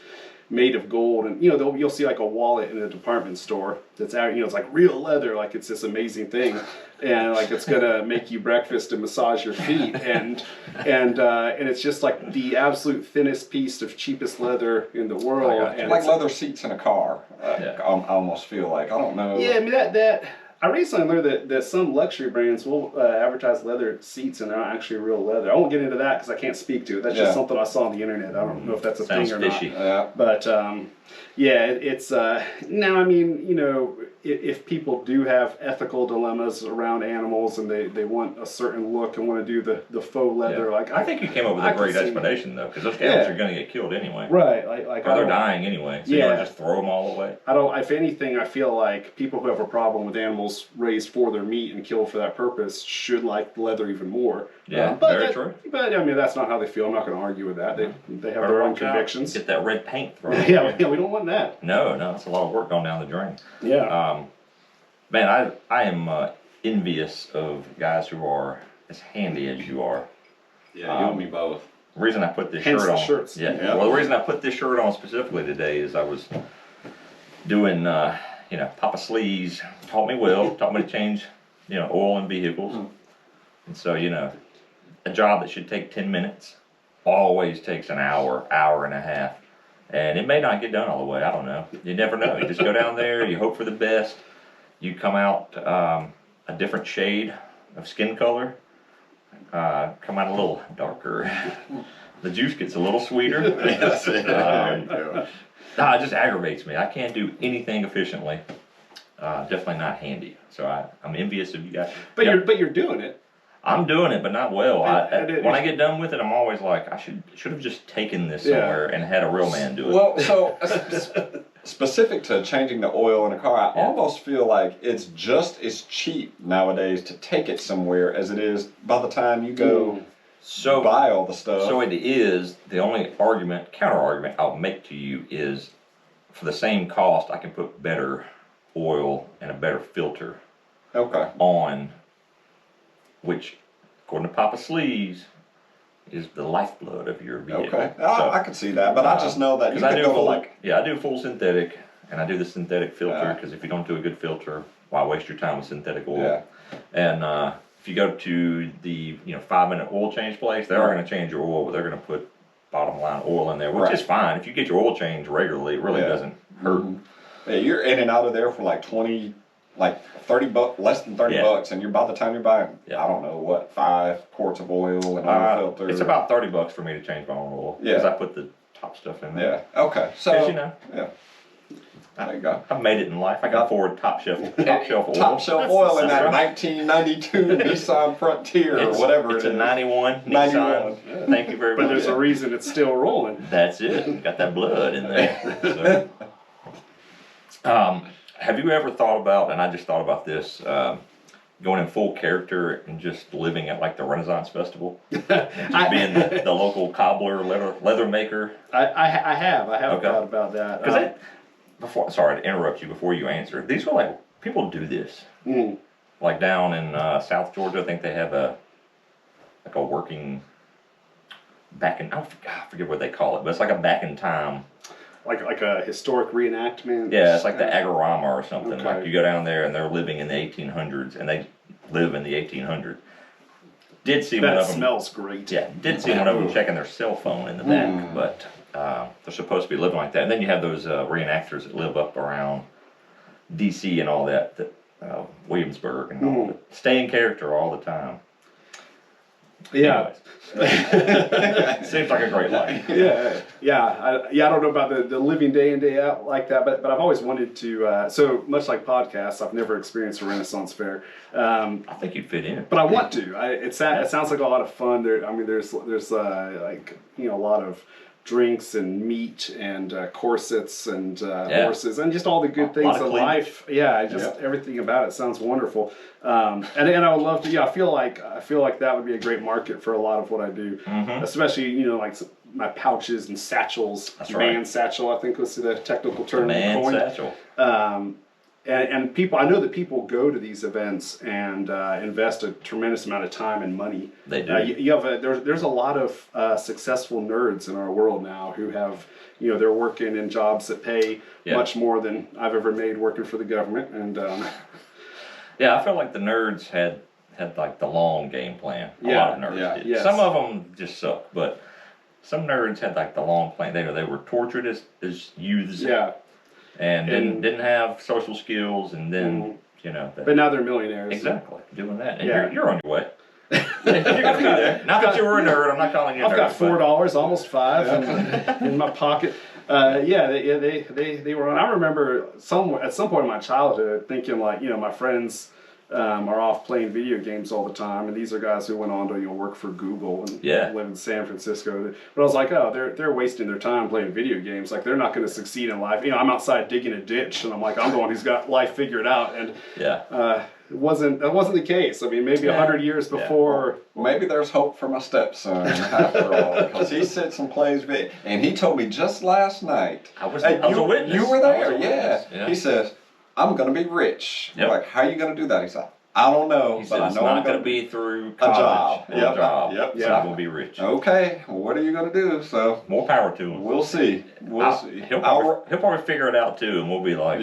made of gold, and you'll see a wallet in a department store that's out. It's real leather, it's this amazing thing, and it's gonna make you breakfast and massage your feet, and it's just the absolute thinnest piece of cheapest leather in the world. And leather seats in a car. I almost feel I don't know. Yeah, that I recently learned that some luxury brands will advertise leather seats and they're not actually real leather. I won't get into that because I can't speak to it. That's just something I saw on the internet. I don't know if that's a Sounds thing or fishy. not. But yeah, it's now. I mean, you know, if people do have ethical dilemmas around animals and they want a certain look and want to do the faux leather, like I think you came up with a great explanation though, because those animals are going to get killed anyway. Right, or they're dying anyway. So you want to just throw them all away. I don't. If anything, I feel like people who have a problem with animals raised for their meat and killed for that purpose should like leather even more. Yeah, very true. But I mean, that's not how they feel. I'm not going to argue with that. They have their own convictions. Get that red paint thrown. Yeah, we don't want that. No, it's a lot of work going down the drain. Yeah. Man, I am envious of guys who are as handy as you are. Yeah, you and me both. The reason I put this Hence shirt the on. shirts. Yeah. Well, the reason I put this shirt on specifically today is I was doing, Papa Sleezy taught me to change, oil in vehicles. And so, a job that should take 10 minutes always takes an hour and a half. And it may not get done all the way. I don't know. You never know. You just go down there, you hope for the best. You come out a different shade of skin color. Come out a little darker. The juice gets a little sweeter. It just aggravates me. I can't do anything efficiently. Definitely not handy. So I'm envious of you guys. But you're doing it. I'm doing it, but not well. When I get done with it, I'm always like, I should have just taken this somewhere and had a real man do it. Well, so specific to changing the oil in a car, I almost feel like it's just as cheap nowadays to take it somewhere as it is by the time you go buy all the stuff. So it is. The only counter argument I'll make to you is, for the same cost, I can put better oil and a better filter on, which, according to Papa Sleezy, is the lifeblood of your vehicle. Okay, I can see that, but I just know that you can go I do full synthetic, and I do the synthetic filter, because if you don't do a good filter, why waste your time with synthetic oil? Yeah. And if you go to the 5-minute oil change place, they are going to change your oil, but they're going to put bottom line oil in there, which is fine. If you get your oil changed regularly, it really doesn't hurt. Yeah, you're in and out of there for like 20, like 30 bucks, less than 30 bucks, and by the time you're buying, I don't know what, 5 quarts of oil and oil filter. It's about 30 bucks for me to change my own oil, because I put the top stuff in there. Yeah. Okay. So yeah. There you go. I've made it in life. I got 4 top shelf oil. Top shelf oil in that 1992 Nissan Frontier or whatever it's it is. It's a 91 Nissan. Yeah. Thank you very much. But there's a reason it's still rolling. That's it. Got that blood in there. So. Have you ever thought about, and I just thought about this, going in full character and just living at like the Renaissance Festival? Just being the local cobbler, leather maker? I have thought about that. Because sorry to interrupt you before you answer. These are like, people do this. Like down in South Georgia, I think they have a working I forget what they call it, but it's like a back in time. Like a historic reenactment? Yeah, it's like the Agorama or something. Okay. Like you go down there and they're living in the 1800s, and they live in the 1800s. Did see one of them. That smells great. Yeah, did see one of them checking their cell phone in the back, but they're supposed to be living like that. And then you have those reenactors that live up around D.C. and all that Williamsburg and all that. Stay in character all the time. Yeah. Seems like a great life. I don't know about the living day in, day out like that, but I've always wanted to, so much like podcasts, I've never experienced a Renaissance fair. I think you'd fit in. But I want to. It sounds like a lot of fun. There's a lot of drinks and meat and corsets and horses and just all the good things in life. Everything about it sounds wonderful. And I would love to. I feel like that would be a great market for a lot of what I do, especially like my pouches and satchels. That's man satchel, I think was the technical term. Man satchel. And people, I know that people go to these events and invest a tremendous amount of time and money. They do. There's a lot of successful nerds in our world now who have, they're working in jobs that pay much more than I've ever made working for the government. And yeah, I feel like the nerds had like the long game plan. A lot of nerds did. Yes. Some of them just suck, but some nerds had like the long plan. They were tortured as youths. Yeah. And didn't have social skills, and then you know. But now they're millionaires. Exactly, doing that. And Yeah. you're on your way. You're gonna be there. Not that you were a nerd. I'm not calling you a nerd. I've got $4, almost $5 in my pocket. They were on. I remember at some point in my childhood thinking like, you know, my friends are off playing video games all the time, and these are guys who went on to work for Google and live in San Francisco. But I was like, oh, they're wasting their time playing video games. Like they're not going to succeed in life. You know, I'm outside digging a ditch, and I'm like, I'm the one who's got life figured out. And that wasn't the case. I mean, maybe 100 years before. Well, maybe there's hope for my stepson after all, because he sits and plays video. And he told me just last night. I was a witness. You were there, yeah. He says, I'm going to be rich. Yep. Like, how are you going to do that? He said, I don't know, but I know I'm going to be through a college job. or a job. Yep. So I'm going to be rich. Okay, well, what are you going to do? So more power to him. We'll see. We'll see. He'll probably figure it out too, and we'll be like,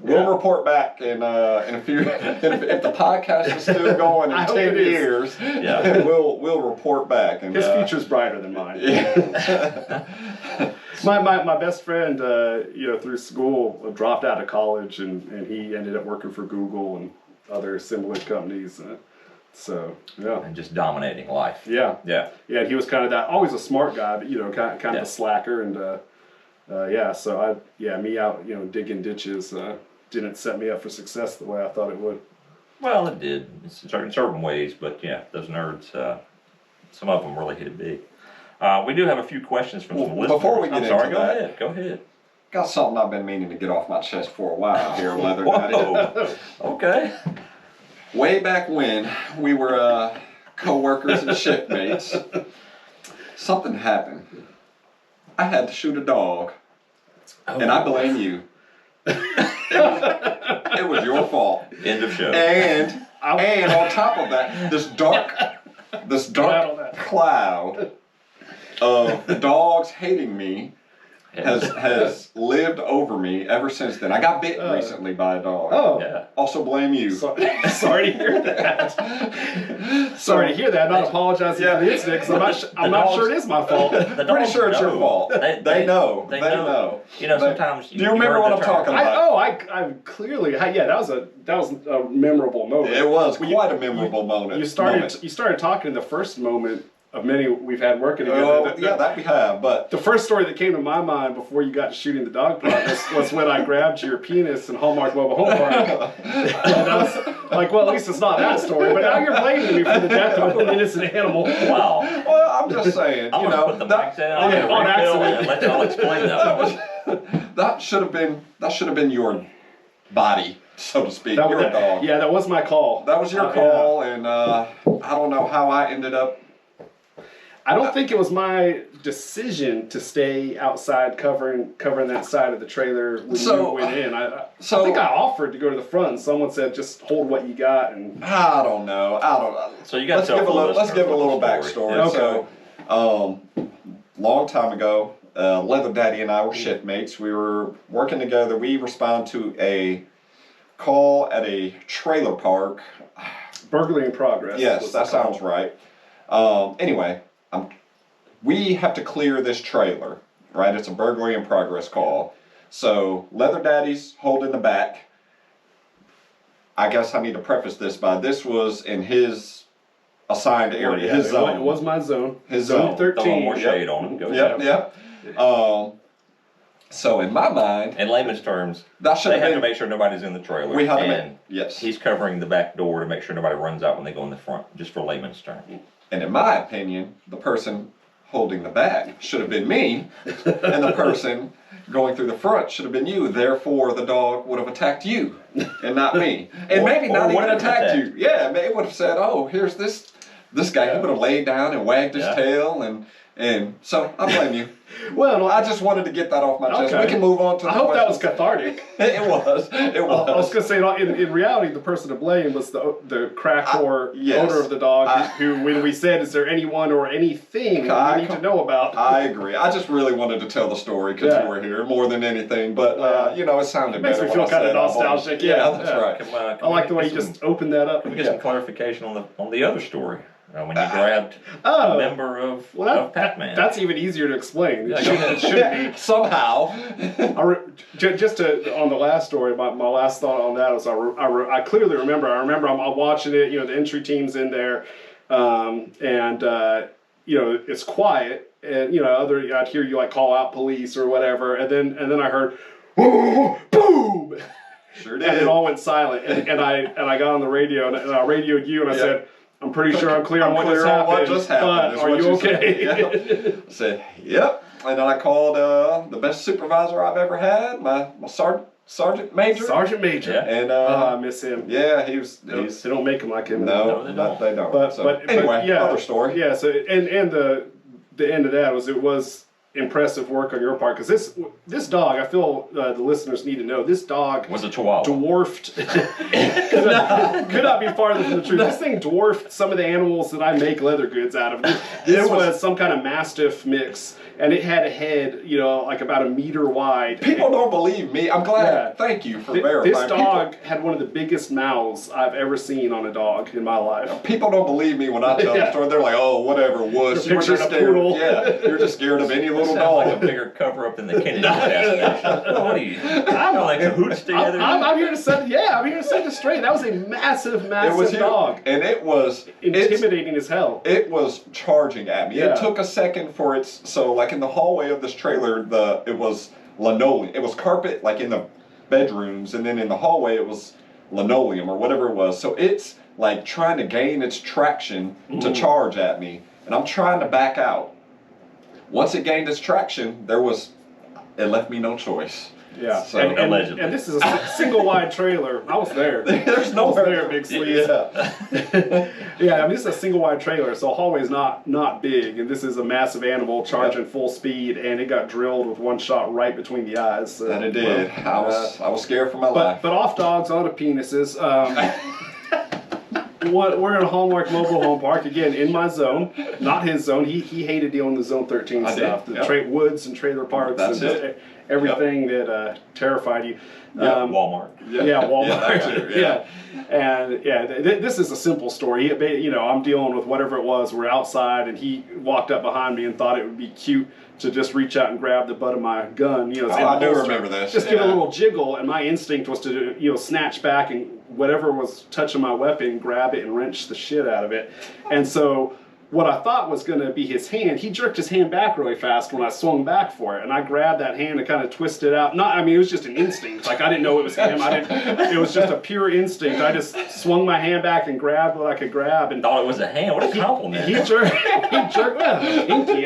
We'll report back in a few. If the podcast is still going in 10 years, we'll report back. And his future's brighter than mine. My best friend, through school, dropped out of college, and he ended up working for Google and other similar companies. And just dominating life. Yeah. He was kind of always a smart guy, but kind of a slacker, and me out, digging ditches didn't set me up for success the way I thought it would. Well, it did in certain ways, but yeah, those nerds, some of them really hit it big. We do have a few questions from some listeners. Before we get into that, go ahead. Got something I've been meaning to get off my chest for a while here, Leather Daddy. Okay. Way back when we were co-workers and shipmates, something happened. I had to shoot a dog, and I blame you. It was your fault. End of show. And on top of that, this dark cloud of dogs hating me has lived over me ever since then. I got bitten recently by a dog. Oh. Yeah. Also blame you. Sorry to hear that. Sorry to hear that. I'm not apologizing for the incident, because I'm not sure it is my fault. Pretty sure it's your fault. They know. They know. You know, sometimes. Do you remember what I'm talking about? I clearly. That was a memorable moment. It was quite a memorable moment. You started talking in the first moment of many we've had working together. That we have, but the first story that came to my mind before you got to shooting the dog part was when I grabbed your penis in Hallmark Mobile Home Park. And I was like, well, at least it's not that story, but now you're blaming me for the death of an innocent animal. Wow. Well, I'm just saying, I'm gonna put the mic down on accident and let y'all explain that. That should have been your body, so to speak. Your dog. Yeah, that was my call. That was your call, and I don't know how I ended up. I don't think it was my decision to stay outside covering that side of the trailer when you went in. I think I offered to go to the front, and someone said, just hold what you got. And I don't know. So you got let's give a little backstory. Okay. So, long time ago, Leather Daddy and I were shipmates. We were working together. We responded to a call at a trailer park. Burglary in progress. Yes, that sounds right. Anyway. We have to clear this trailer, right? It's a burglary in progress call. So Leather Daddy's holding the back. I guess I need to preface this by this was in his assigned area, his zone. It was my zone. His zone. 13. Throw more shade on him. Go ahead. Yep. So in my mind, in layman's terms, they have to make sure nobody's in the trailer. We have to yes. He's covering the back door to make sure nobody runs out when they go in the front, just for layman's terms. And in my opinion, the person holding the back should have been me, and the person going through the front should have been you. Therefore, the dog would have attacked you, and not me. And maybe not even attacked you. Yeah, it would have said, "Oh, here's this guy." He would have laid down and wagged his tail, and so I blame you. Well, I just wanted to get that off my chest. We can move on to the I hope that was cathartic. It was. I was going to say, in reality, the person to blame was the crack whore owner of the dog, who, when we said, is there anyone or anything we need to know about? I agree. I just really wanted to tell the story because you were here more than anything. But, it sounded better. Makes me feel kind of nostalgic. Yeah, that's right. I like the way you just opened that up. Can we get some clarification on the other story? when you grabbed a member of PackMan. That's even easier to explain. Yeah, It should be. Somehow. Just on the last story, my last thought on that was I clearly remember. I remember I'm watching it. The entry team's in there, and it's quiet, and I'd hear you like call out police or whatever, and then I heard, boom. Sure did. And it all went silent, and I got on the radio and I radioed you and I said, I'm pretty sure I'm clear on what just happened. But are you okay? I said, yep. And then I called the best supervisor I've ever had, my sergeant major. Sergeant Major. Yeah. And I miss him. yeah, they don't make him like him. No, they don't. But anyway, yeah, other story. Yeah. So and the end of that was impressive work on your part, because this dog, I feel the listeners need to know, this dog was a Chihuahua. Dwarfed. could not be farther from the truth. This thing dwarfed some of the animals that I make leather goods out of. This was some kind of Mastiff mix, and it had a head, like about a meter wide. People don't believe me. I'm glad. Yeah. Thank you for verifying. This dog had one of the biggest mouths I've ever seen on a dog in my life. People don't believe me when I tell the story. They're like, "Oh, whatever, wuss. You were just scared. Yeah, you're just scared of any little dog." Like a bigger cover up than the Kennedy assassination. What are you? I'm like cahoots together. I'm here to set. Yeah, I'm here to set this straight. That was a massive dog, and it was intimidating as hell. It was charging at me. Yeah. It took a second for its. So, like in the hallway of this trailer, it was linoleum. It was carpet, like in the bedrooms, and then in the hallway it was linoleum or whatever it was. So it's like trying to gain its traction to charge at me, and I'm trying to back out. Once it gained its traction, it left me no choice. Yeah, so, allegedly. And this is a single wide trailer. I was there. There's no there, Big Sleezy. Yeah. Yeah, I mean, this is a single wide trailer, so the hallway's not big, and this is a massive animal charging full speed, and it got drilled with one shot right between the eyes. So, and it did. I was scared for my life. But off dogs onto penises. We're in a Hallmark mobile home park, again, in my zone, not his zone. He hated dealing with Zone 13 stuff. The woods and trailer parks. That's and it. Everything that terrified you. Walmart. Yeah, Walmart. Yeah. And this is a simple story. I'm dealing with whatever it was. We're outside, and he walked up behind me and thought it would be cute to just reach out and grab the butt of my gun. I do remember this. Just give a little jiggle, and my instinct was to snatch back and whatever was touching my weapon, grab it and wrench the shit out of it. And so what I thought was going to be his hand, he jerked his hand back really fast when I swung back for it, and I grabbed that hand and kind of twisted out. It was just an instinct. Like, I didn't know it was him. It was just a pure instinct. I just swung my hand back and grabbed what I could grab. And thought it was a hand. What a compliment. He jerked, pinky.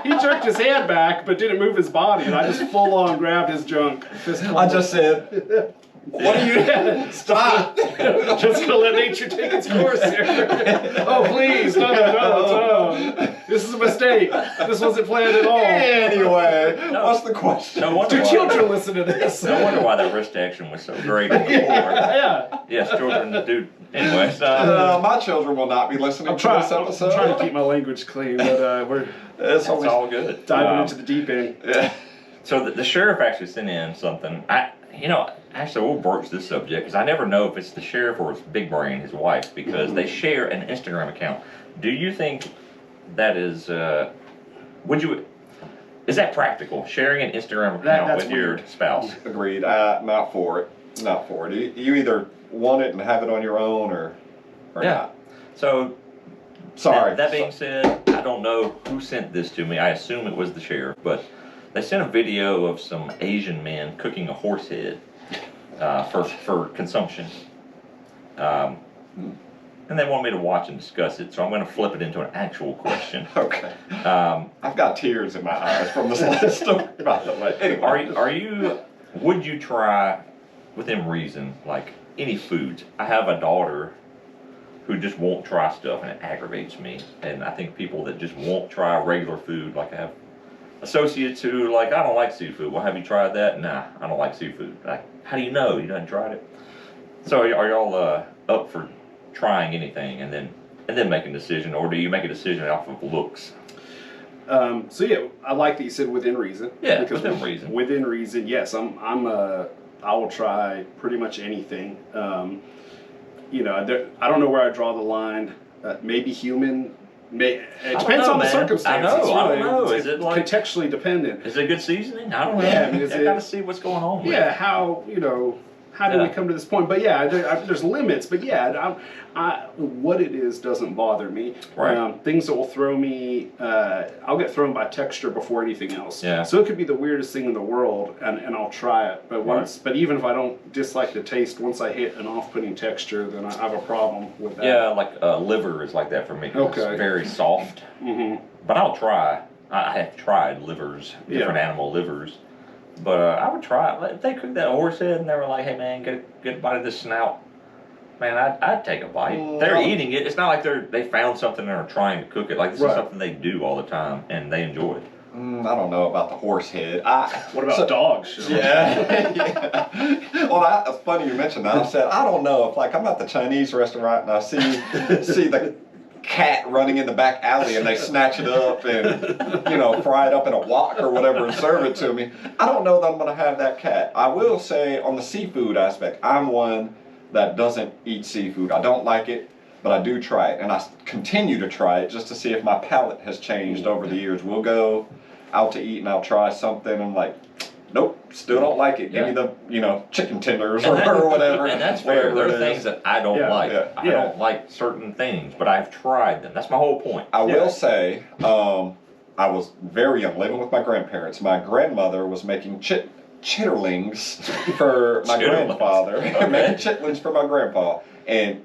He jerked his hand back, but didn't move his body, and I just full on grabbed his junk. I just said, what are you? Stop! Just gonna let nature take its course here. Oh, please, no. This is a mistake. This wasn't planned at all. Anyway, what's the question? No wonder do children listen to this? No wonder why that wrist action was so great on the floor. Yeah. Yes, children do. Anyway, so my children will not be listening to this episode. I'm trying to keep my language clean, but it's all good. Diving into the deep end. Yeah. So the sheriff actually sent in something. Actually, we'll broach this subject because I never know if it's the sheriff or it's Big Brain, his wife, because they share an Instagram account. Do you think that is? Is that practical? Sharing an Instagram account with your spouse? Agreed. Not for it. Not for it. You either want it and have it on your own, or not. So. Sorry. That being said, I don't know who sent this to me. I assume it was the sheriff, but they sent a video of some Asian men cooking a horse head for consumption. And they want me to watch and discuss it, so I'm going to flip it into an actual question. Okay. I've got tears in my eyes from this last story, by the way. Anyway, would you try, within reason, like any foods? I have a daughter who just won't try stuff, and it aggravates me. And I think people that just won't try regular food, like I have associates who I don't like seafood. Well, have you tried that? Nah, I don't like seafood. Like, how do you know? You haven't tried it? So are y'all up for trying anything and then making a decision, or do you make a decision off of looks? I like that you said within reason. Yeah, within reason. Within reason, yes. I will try pretty much anything. I don't know where I draw the line. Maybe human. It depends know, on the man. circumstances. I know. Really. I don't know. It's Is it like contextually dependent? Is it good seasoning? I don't know. Yeah, I mean, I gotta see what's going on. With Yeah, it. how did we come to this point? But yeah, there's limits. But yeah, what it is doesn't bother me. Right. Things that will throw me, I'll get thrown by texture before anything else. Yeah. So it could be the weirdest thing in the world, and I'll try it. But but even if I don't dislike the taste, once I hit an off-putting texture, then I have a problem with that. Yeah, like liver is like that for me. Okay. It's very soft. Mm-hmm. But I'll try. I have tried livers, different animal livers. But I would try it. If they cooked that horse head and they were like, hey man, get a bite of this snout, man, I'd take a bite. They're eating it. It's not like they found something and are trying to cook it. Like, this is something they do all the time and they enjoy it. I don't know about the horse head. What about dogs? Yeah. Yeah. Well, that's funny you mentioned that. I said, I don't know if, like, I'm at the Chinese restaurant and I see the cat running in the back alley and they snatch it up and, fry it up in a wok or whatever and serve it to me. I don't know that I'm going to have that cat. I will say, on the seafood aspect, I'm one that doesn't eat seafood. I don't like it, but I do try it. And I continue to try it just to see if my palate has changed over the years. We'll go out to eat and I'll try something and I'm like, nope, still don't like it. Give me the, chicken tenders or whatever. And that's fair. There are things that I don't like. Yeah. I don't like certain things, but I've tried them. That's my whole point. I will say, I was very young, living with my grandparents. My grandmother was making chitterlings for my grandfather. Making chitlins for my grandpa. And,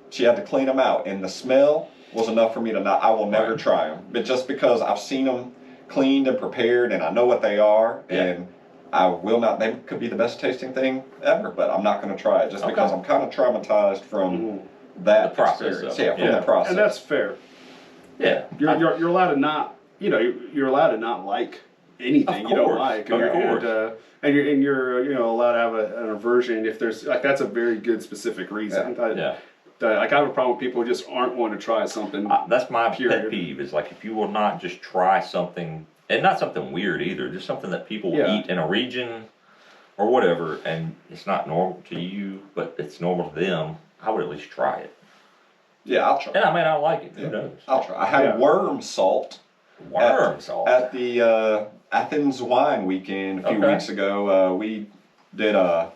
she had to clean them out. And the smell was enough for me to I will never try them. But just because I've seen them cleaned and prepared and I know what they are. Yeah. And I will not, they could be the best tasting thing ever, but I'm not going to try it just because I'm kind of traumatized from that process. Yeah, from the process. And that's fair. Yeah. You're allowed to not, you're allowed to not like anything you don't like. And you're allowed to have an aversion if there's, like, that's a very good specific reason. Yeah. Like, I have a problem with people who just aren't wanting to try something. That's my pet peeve, is like, if you will not just try something, and not something weird either, just something that people eat in a region or whatever, and it's not normal to you, but it's normal to them, I would at least try it. Yeah, I'll try. And I mean, I like it. Who knows? I'll try. I had worm salt. At the Athens Wine Weekend a few weeks ago. We did a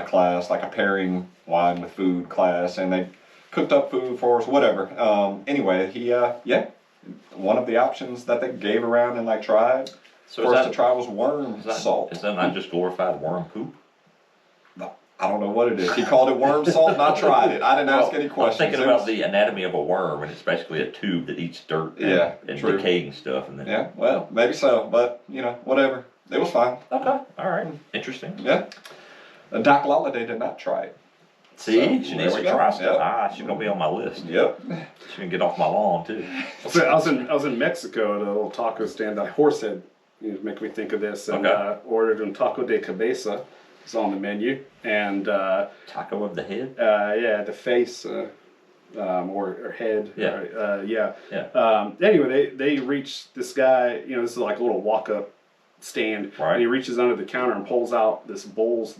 class, like a pairing wine with food class, and they cooked up food for us, whatever. Anyway, he, one of the options that they gave around and like tried for us to try was worm salt. Is that not just glorified worm poop? I don't know what it is. He called it worm salt, and I tried it. I didn't ask any questions. I'm thinking about the anatomy of a worm, and it's basically a tube that eats dirt and decaying stuff. And then yeah, well, maybe so, but whatever. It was fine. Okay, all right, interesting. Yeah. Doc Lolliday did not try it. See, she needs to try stuff. Yep. She's gonna be on my list. Yep. She can get off my lawn too. So I was in Mexico at a little taco stand. The horse head make me think of this, and ordered un taco de cabeza. It's on the menu, and taco of the head. The face, or head. Anyway, they reach this guy. This is like a little walk-up stand, and he reaches under the counter and pulls out this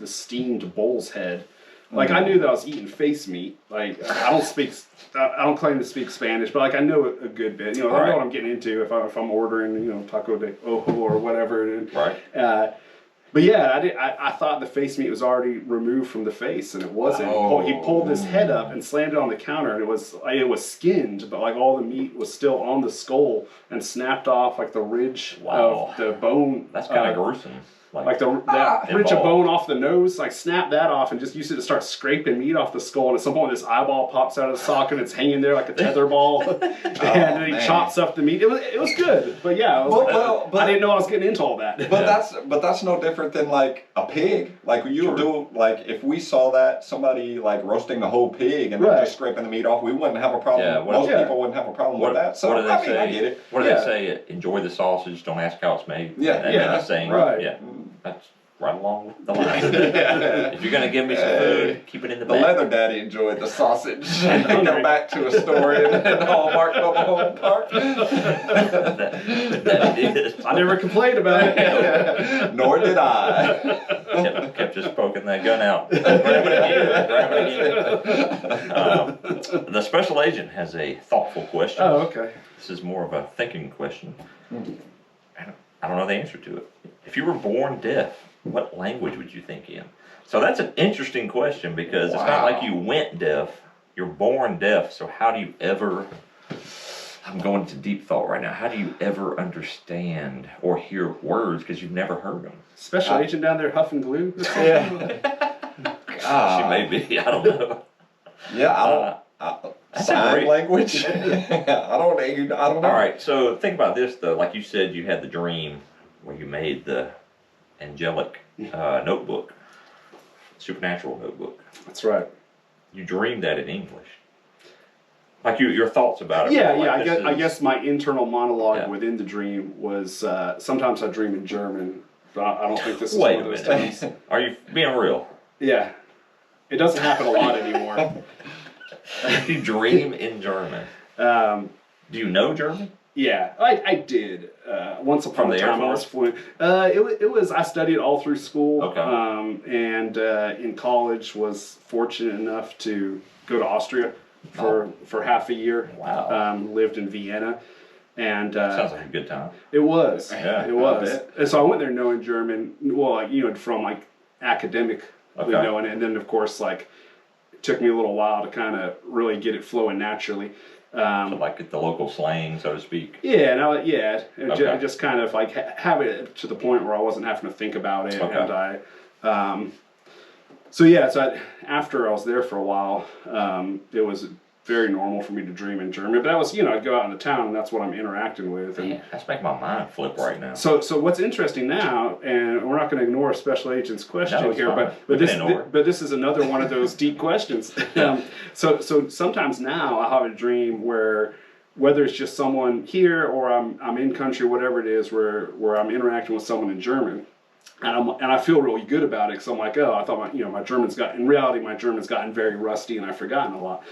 steamed bull's head. Like, I knew that I was eating face meat. Like, I don't claim to speak Spanish, but like, I know a good bit. I know what I'm getting into if I'm ordering, taco de ojo or whatever. But yeah, I thought the face meat was already removed from the face, and it wasn't. He pulled his head up and slammed it on the counter, and it was skinned, but like all the meat was still on the skull and snapped off like the ridge of the bone. That's kind of gruesome. Like that ridge of bone off the nose, like snap that off and just use it to start scraping meat off the skull. And at some point, this eyeball pops out of the socket and it's hanging there like a tether ball. And then he chops up the meat. It was good, but yeah, but I didn't know I was getting into all that. But that's no different than like a pig. Like you do, like if we saw that somebody like roasting the whole pig and then just scraping the meat off, we wouldn't have a problem. Yeah, most people wouldn't have a problem with that. So I get it. What do they say? Enjoy the sausage. Don't ask how it's made. Yeah, Saying, right. Yeah. That's right along the line. If you're gonna give me some food, keep it in the The back. leather daddy enjoyed the sausage. Go back to a story in Hallmark Mobile Home Park. that he did. I never complained about it. Nor did I. Kept just poking that gun out. Grab it again. The special agent has a thoughtful question. Oh, okay. This is more of a thinking question. I don't know the answer to it. If you were born deaf, what language would you think in? So that's an interesting question because it's not like you went deaf. You're born deaf. So how do you ever... I'm going to deep thought right now. How do you ever understand or hear words because you've never heard them? Special agent down there huffing glue? Yeah. She may be. I don't know. Yeah, sign language? I don't know. All right, so think about this, though. Like you said, you had the dream where you made the angelic notebook, supernatural notebook. That's right. You dreamed that in English. Like your thoughts about it. Yeah, like yeah. I guess my internal monologue within the dream was sometimes I dream in German, but I don't think this is one of those times. Are you being real? Yeah. It doesn't happen a lot anymore. You dream in German. Do you know German? Yeah, I did. Once upon a time I was fluent. It was I studied all through school. Okay. And in college was fortunate enough to go to Austria for half a year. Wow. Lived in Vienna. And sounds like a good time. It was. Yeah, it was. And so I went there knowing German, well, from like academically knowing it, and then of course like it took me a little while to kind of really get it flowing naturally. So like get the local slang, so to speak. Yeah, I just kind of like have it to the point where I wasn't having to think about it, and after I was there for a while, it was very normal for me to dream in German. But that was, I'd go out into town, and that's what I'm interacting with. And that's making my mind flip right now. So what's interesting now, and we're not going to ignore Special Agent's question here, but this is another one of those deep questions. So sometimes now I have a dream where, whether it's just someone here or I'm in country, whatever it is, where I'm interacting with someone in German. And I feel really good about it because I'm like, I thought my German's gotten very rusty and I've forgotten a lot.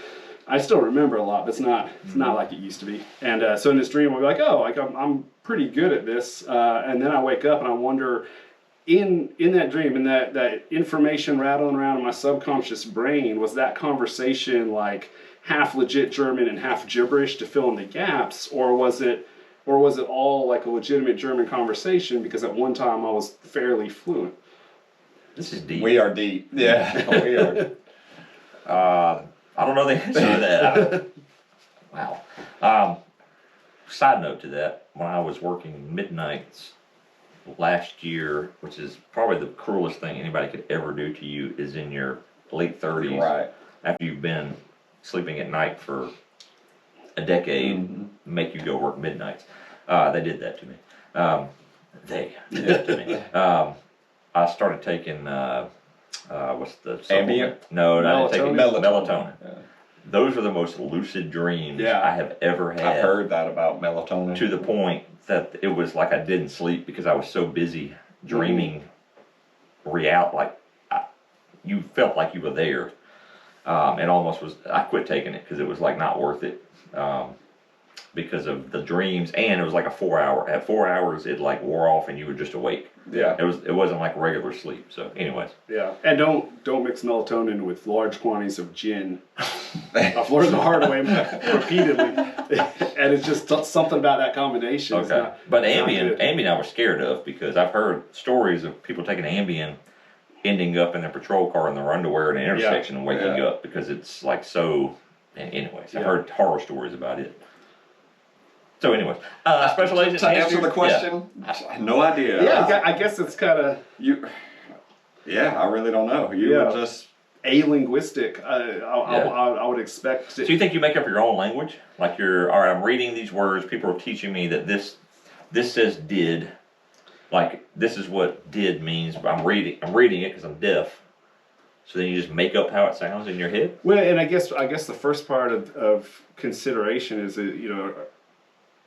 I still remember a lot, but it's not like it used to be. And so in this dream, I'll be like, I'm pretty good at this. And then I wake up and I wonder, in that dream, in that information rattling around in my subconscious brain, was that conversation like half legit German and half gibberish to fill in the gaps, or was it all like a legitimate German conversation because at one time I was fairly fluent? This is deep. We are deep. Yeah, we are. I don't know the answer to that. Wow. Side note to that, when I was working midnights last year, which is probably the cruelest thing anybody could ever do to you, is in your late 30s. Right. After you've been sleeping at night for a decade, make you go work midnights. They did that to me. They did that to me. I started taking... what's the Ambien? No, I didn't take melatonin. Yeah. Those are the most lucid dreams I have ever had. I've heard that about melatonin. To the point that it was like I didn't sleep because I was so busy dreaming you felt like you were there. It almost was, I quit taking it because it was like not worth it. Because of the dreams, and it was like a 4 hour. At 4 hours, it like wore off, and you were just awake. Yeah, it wasn't like regular sleep. So, anyways. Yeah, and don't mix melatonin with large quantities of gin. I've learned the hard way repeatedly, and it's just something about that combination. Okay, but Ambien, I was scared of because I've heard stories of people taking Ambien, ending up in their patrol car in their underwear at an intersection and waking up because it's like so. Anyways, I've heard horror stories about it. So anyways, Special Agent, to answer the question, no idea. Yeah, I guess it's kind of you. Yeah, I really don't know. You were just a-linguistic. I would expect. So you think you make up your own language? Like all right, I'm reading these words. People are teaching me that this says did. Like this is what did means. But I'm reading it because I'm deaf. So then you just make up how it sounds in your head. Well, and I guess the first part of consideration is that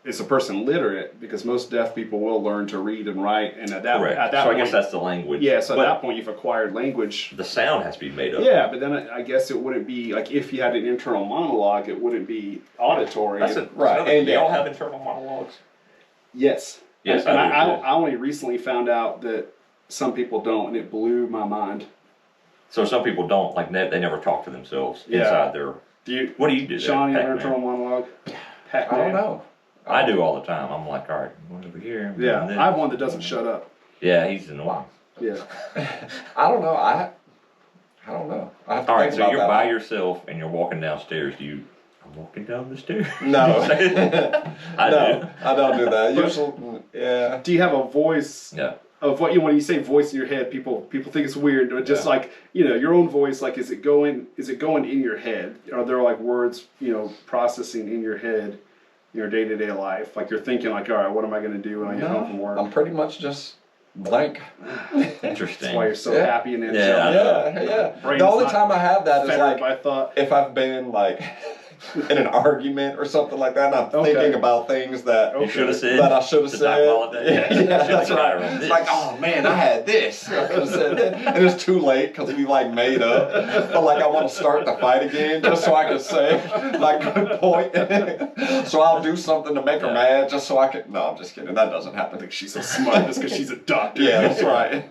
is a person literate? Because most deaf people will learn to read and write, and at that Correct. so I guess that's the language. Yeah, so but at that point you've acquired language. the sound has to be made up. Yeah, but then I guess it wouldn't be like if you had an internal monologue, it wouldn't be auditory. Right. And they all have internal monologues. Yes. Yes, and I do too. I only recently found out that some people don't, and it blew my mind. So some people don't, like, they never talk to themselves inside their... What do you do there, Sean, you have an PackMan? internal monologue? I don't know. I do all the time. I'm like, all right, I'm going over here. I'm doing this. I have one that doesn't shut up. Yeah, he's annoying. Yeah. I don't know. I don't know. I have to All right, think so about you're that. by yourself and you're walking downstairs. I'm walking down the stairs. No. I do. I don't do that. Usually, yeah. Do you have a voice Yeah. of what when you say voice in your head, people think it's weird, but just like, your own voice, like is it going in your head? Are there like words, processing in your head in your day-to-day life? Like you're thinking like, all right, what am I gonna do when I get home from work? I'm pretty much just blank. Interesting. That's why you're so Yeah. happy and Yeah. Yeah. Brain's The only not time I have that is fettered like by thought. if I've been like in an argument or something like that, and I'm thinking about things that You should have said. that I should have said. Yeah, That's right. It's like, oh man, I had this. I could have said that. And it's too late because we like made up. But like I want to start the fight again just so I can say like good point. So I'll do something to make her mad just so I can. No, I'm just kidding. That doesn't happen. I think she's so smart just because she's a doctor. Yeah, that's right.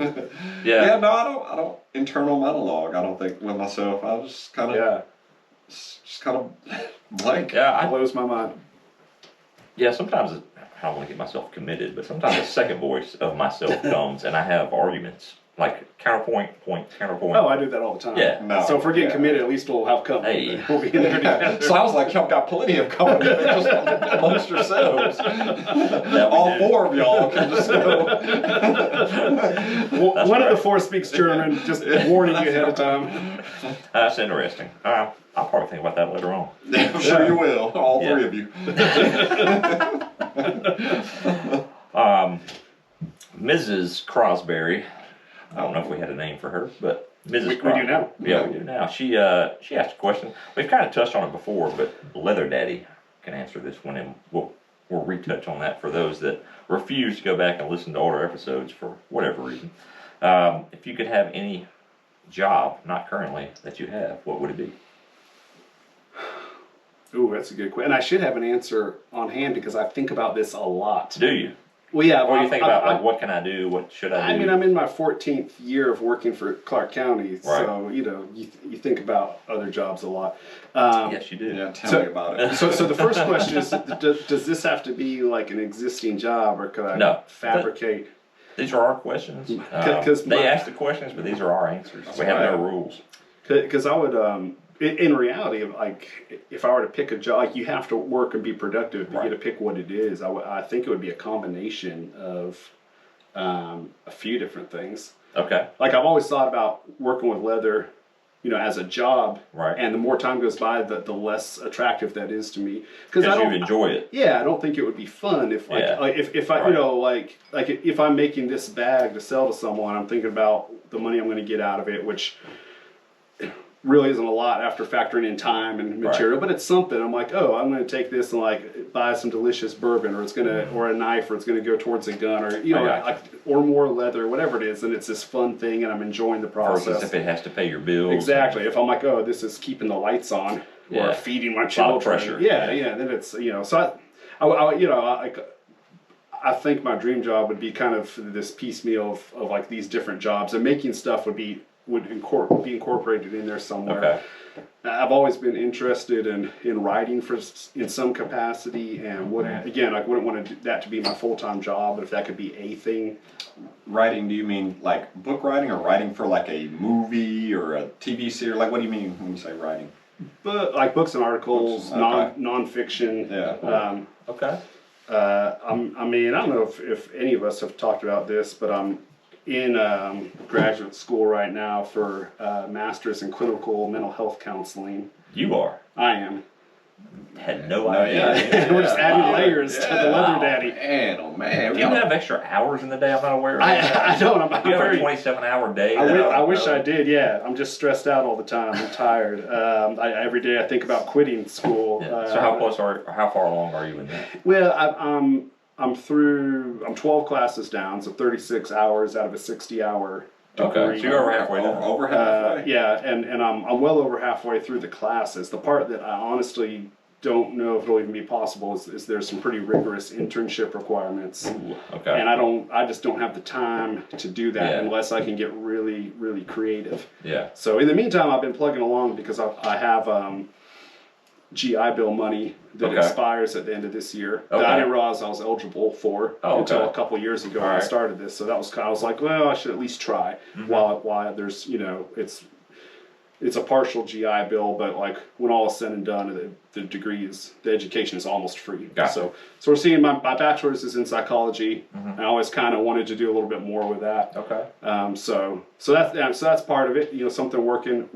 Yeah. Yeah, no, I don't internal monologue. I don't think with myself. I just kind of blank. Yeah, Blows my mind. sometimes I don't want to get myself committed, but sometimes a second voice of myself comes and I have arguments. Like counterpoint, counterpoint. Oh, I do that all the time. Yeah. No. So if we're getting committed, at least we'll have company. Hey. We'll be in there together. Sounds like y'all got plenty of company just amongst yourselves. All four of y'all can just go. One of the four speaks German, just warning you ahead of time. That's interesting. I'll probably think about that later on. I'm sure you will. All three of you. Mrs. Crosby, I don't know if we had a name for her, but Mrs. We Crosby. do now. Yeah, we do now. She asked a question. We've kind of touched on it before, but Leather Daddy can answer this one, and we'll retouch on that for those that refuse to go back and listen to older episodes for whatever reason. If you could have any job, not currently, that you have, what would it be? Ooh, that's a good question. And I should have an answer on hand because I think about this a lot. Do you? Well, yeah. Or you think about, like, what can I do? What should I do? I mean, I'm in my 14th year of working for Clark County, so, you think about other jobs a lot. Yes, you do. Yeah, tell me about it. So the first question is, does this have to be like an existing job, or could I fabricate? These are our questions. They ask the questions, but these are our answers. We have no rules. Because I would, in reality, like if I were to pick a job, like you have to work and be productive, but you get to pick what it is. I think it would be a combination of a few different things. Okay. Like I've always thought about working with leather, as a job. Right. And the more time goes by, the less attractive that is to me. Because you enjoy it. Yeah, I don't think it would be fun if if I if I'm making this bag to sell to someone, I'm thinking about the money I'm going to get out of it, which really isn't a lot after factoring in time and material, but it's something. I'm like, oh, I'm going to take this and like buy some delicious bourbon, or it's gonna, or a knife, or it's going to go towards a gun, or or more leather, whatever it is, and it's this fun thing, and I'm enjoying the process. Versus if it has to pay your bills. Exactly. If I'm like, oh, this is keeping the lights on or feeding my children. A lot of pressure. Yeah. Then it's so I think my dream job would be kind of this piecemeal of like these different jobs, and making stuff would be incorporated in there somewhere. Okay. I've always been interested in writing in some capacity, and I wouldn't want that to be my full-time job, but if that could be a thing. Writing, do you mean like book writing, or writing for like a movie or a TV series? Like, what do you mean when you say writing? But like books and articles, non-fiction. Yeah. Okay. I mean, I don't know if any of us have talked about this, but I'm in graduate school right now for Master's in Clinical Mental Health Counseling. You are. I am. Had no idea. Yeah. We're just adding layers to the leather Wow. daddy. Man, oh man. Do you have extra hours in the day I'm not aware of? I don't. I'm You have a very. 27-hour day? I wish I did. Yeah, I'm just stressed out all the time. I'm tired. Every day I think about quitting school. Yeah. So how far along are you in that? Well, I'm 12 classes down, so 36 hours out of a 60-hour degree. Okay, so you're over halfway done. Over halfway. Yeah, and I'm well over halfway through the classes. The part that I honestly don't know if it'll even be possible is there's some pretty rigorous internship requirements. Ooh, okay. And I just don't have the time to do that unless I can get really, really creative. Yeah. So in the meantime, I've been plugging along because I have GI Bill money that expires at the end of this year that I didn't realize I was eligible for until a couple years ago when I started this. So I was like, well, I should at least try while there's, it's a partial GI Bill, but like when all is said and done, the education is almost free. Gotcha. So we're seeing my bachelor's is in psychology. I always kind of wanted to do a little bit more with that. Okay. So that's part of it. Something working,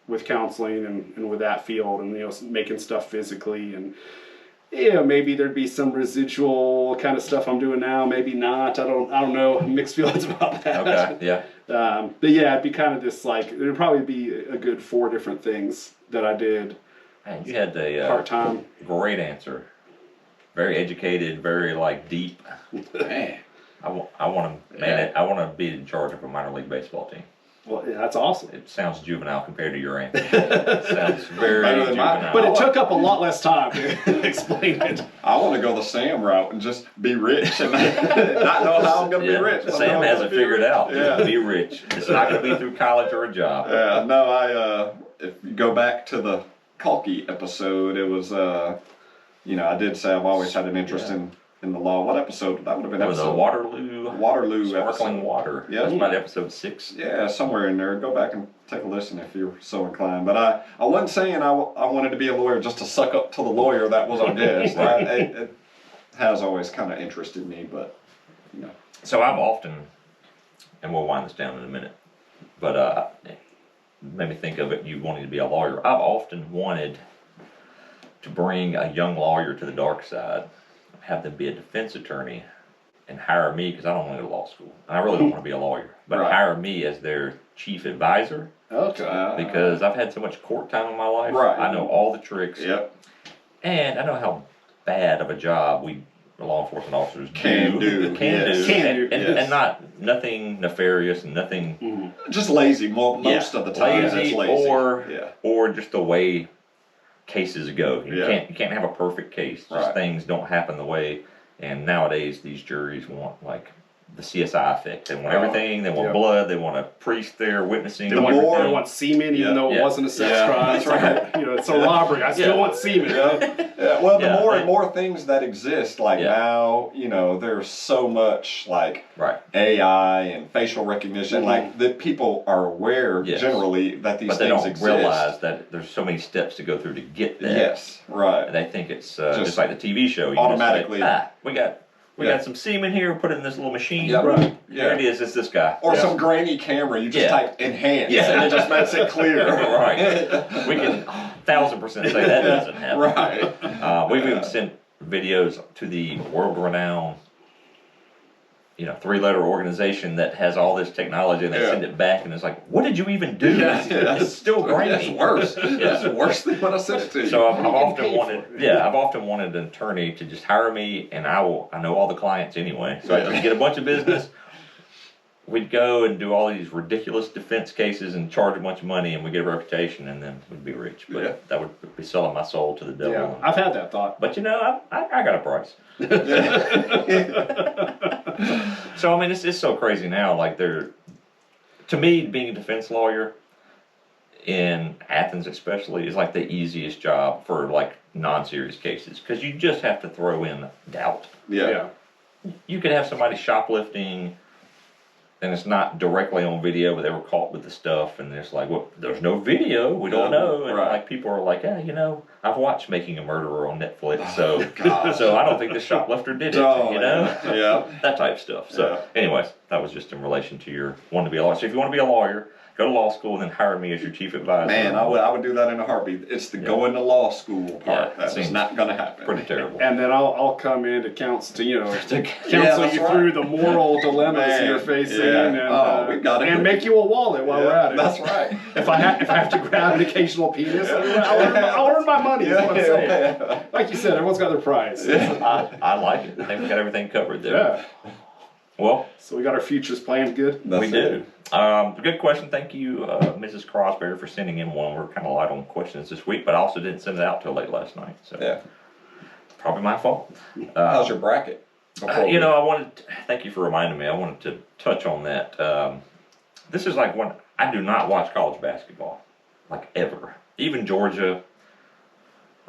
with counseling and with that field, and making stuff physically, and maybe there'd be some residual kind of stuff I'm doing now, maybe not. I don't know. Mixed feelings about that. Okay. Yeah. But yeah, it'd be kind of this there'd probably be a good 4 different things that I did. Man, you had a part-time. Great answer. Very educated, very deep. Man. I want to be in charge of a minor league baseball team. Well, yeah, that's awesome. It sounds juvenile compared to your answer. It sounds very juvenile. But it took up a lot less time to explain it. I want to go the Sam route and just be rich and not know how I'm going to be rich. Sam has it figured out. Yeah. Be rich. It's not going to be through college or a job. Yeah, no, if you go back to the Kalki episode, it was, I did say I've always had an interest in the law. What episode? That would have been episode. The Waterloo Sparkling episode. Water. Yeah. That's about episode 6. Yeah, somewhere in there. Go back and take a listen if you're so inclined. But I wasn't saying I wanted to be a lawyer just to suck up to the lawyer that was our guest. It has always kind of interested me, but, So I've often, and we'll wind this down in a minute, but made me think of it, you wanting to be a lawyer. I've often wanted to bring a young lawyer to the dark side, have them be a defense attorney, and hire me, because I don't want to go to law school. And I really don't want to be a lawyer, but hire me as their chief advisor. Okay. Because I've had so much court time in my life. Right. I know all the tricks. Yep. And I know how bad of a job we law enforcement officers Can do. And nothing nefarious and nothing just lazy most of the time. Lazy, it's lazy. or just the way cases go. You can't have a perfect case. Just things don't happen the way. And nowadays these juries want the CSI effect. They want everything. They want blood. They want a priest there witnessing. They want semen, even though it wasn't a sex crime. That's right. It's a robbery. I still want semen. Well, the more and more things that exist, now, there's so much AI and facial recognition, that people are aware generally that these things exist. But they don't realize that there's so many steps to go through to get there. Yes, right. And they think it's just like the TV show. You automatically. Just we got some semen here, put it in this little machine. Yeah, right. There it is, it's this guy. Or some grainy camera, you just type enhance and it just makes it clear. Right. We can 1,000% say that doesn't happen. Right. We've even sent videos to the world-renowned 3-letter organization that has all this technology, and they send it back, and it's like, what did you even do? It's still grainy. It's worse. It's worse than when I sent it to you. So I've often wanted an attorney to just hire me, and I know all the clients anyway, so I can get a bunch of business. We'd go and do all these ridiculous defense cases and charge a bunch of money, and we get a reputation, and then we'd be rich. But that would be selling my soul to the devil. Yeah, I've had that thought. But I got a price. So I mean, it's so crazy now. To me, being a defense lawyer in Athens, especially, is the easiest job for non-serious cases, because you just have to throw in doubt. Yeah. You could have somebody shoplifting, and it's not directly on video, but they were caught with the stuff, and it's there's no video, we don't know, and people are I've watched Making a Murderer on Netflix, so I don't think the shoplifter did it, that type of stuff. So anyways, that was just in relation to your wanting to be a lawyer. So if you want to be a lawyer, go to law school and then hire me as your chief advisor. Man, I would do that in a heartbeat. It's the going to law school part Yeah, that's not going to happen. Pretty terrible. And then I'll come in to counsel you that's through the moral dilemmas you're facing, and make you a wallet while we're at it. That's right. If I have to grab an occasional penis, I'll earn my money. Is what I'm saying. Like you said, everyone's got their price. I like it. I think we got everything covered there. Yeah. Well, so we got our futures planned good. We do. Good question. Thank you, Mrs. Crosby, for sending in one. We're kind of light on questions this week, but I also didn't send it out till late last night. So probably my fault. How's your bracket? Thank you for reminding me. I wanted to touch on that. This is like when I do not watch college basketball, like ever. Even Georgia.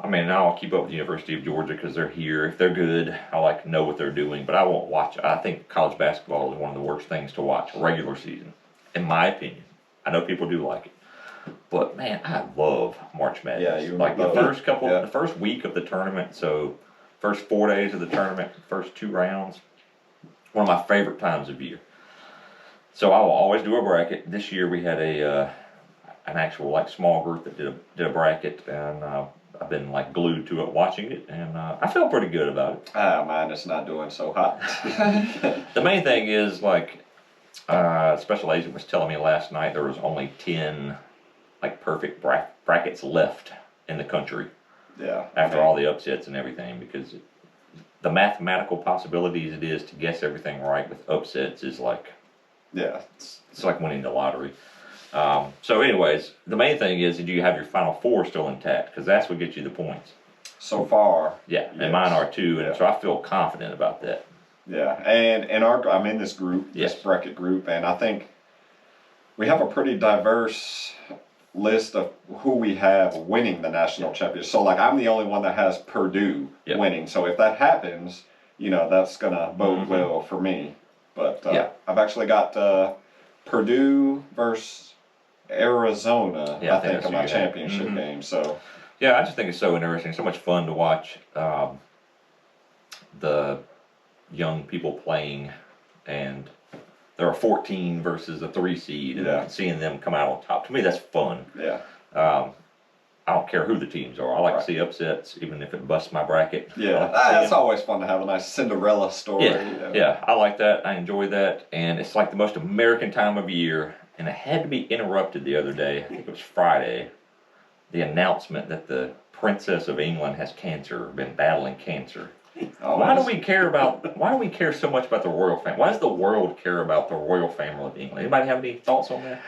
I mean, I'll keep up with the University of Georgia because they're here. If they're good, I like to know what they're doing, but I won't watch. I think college basketball is one of the worst things to watch regular season, in my opinion. I know people do like it, but man, I love March Madness. Yeah, like the first week of the tournament. So, first 4 days of the tournament, first 2 rounds, one of my favorite times of year. So I will always do a bracket. This year we had an actual like small group that did a bracket, and I've been like glued to it, watching it, and I feel pretty good about it. Mine is not doing so hot. The main thing is like, special agent was telling me last night there was only 10 like perfect brackets left in the country. Yeah. After all the upsets and everything, because the mathematical possibilities it is to guess everything right with upsets is like, it's like winning the lottery. So anyways, the main thing is, do you have your final 4 still intact? Because that's what gets you the points. So far. Yeah, and mine are too, and so I feel confident about that. Yeah, and I'm in this group, this bracket group, and I think we have a pretty diverse list of who we have winning the national championship. So like I'm the only one that has Purdue winning. So if that happens, that's gonna bode well for me. But I've actually got Purdue versus Arizona, I think, in my championship game. So yeah, I just think it's so interesting, so much fun to watch the young people playing, and there are 14 versus a 3 seed, and seeing them come out on top. To me, that's fun. Yeah. I don't care who the teams are. I like to see upsets, even if it busts my bracket. Yeah, it's always fun to have a nice Cinderella story. Yeah, I like that. I enjoy that, and it's like the most American time of year. And it had to be interrupted the other day. I think it was Friday. The announcement that the Princess of England has cancer, been battling cancer. Why do we care so much about the royal family? Why does the world care about the royal family of England? Anybody have any thoughts on that?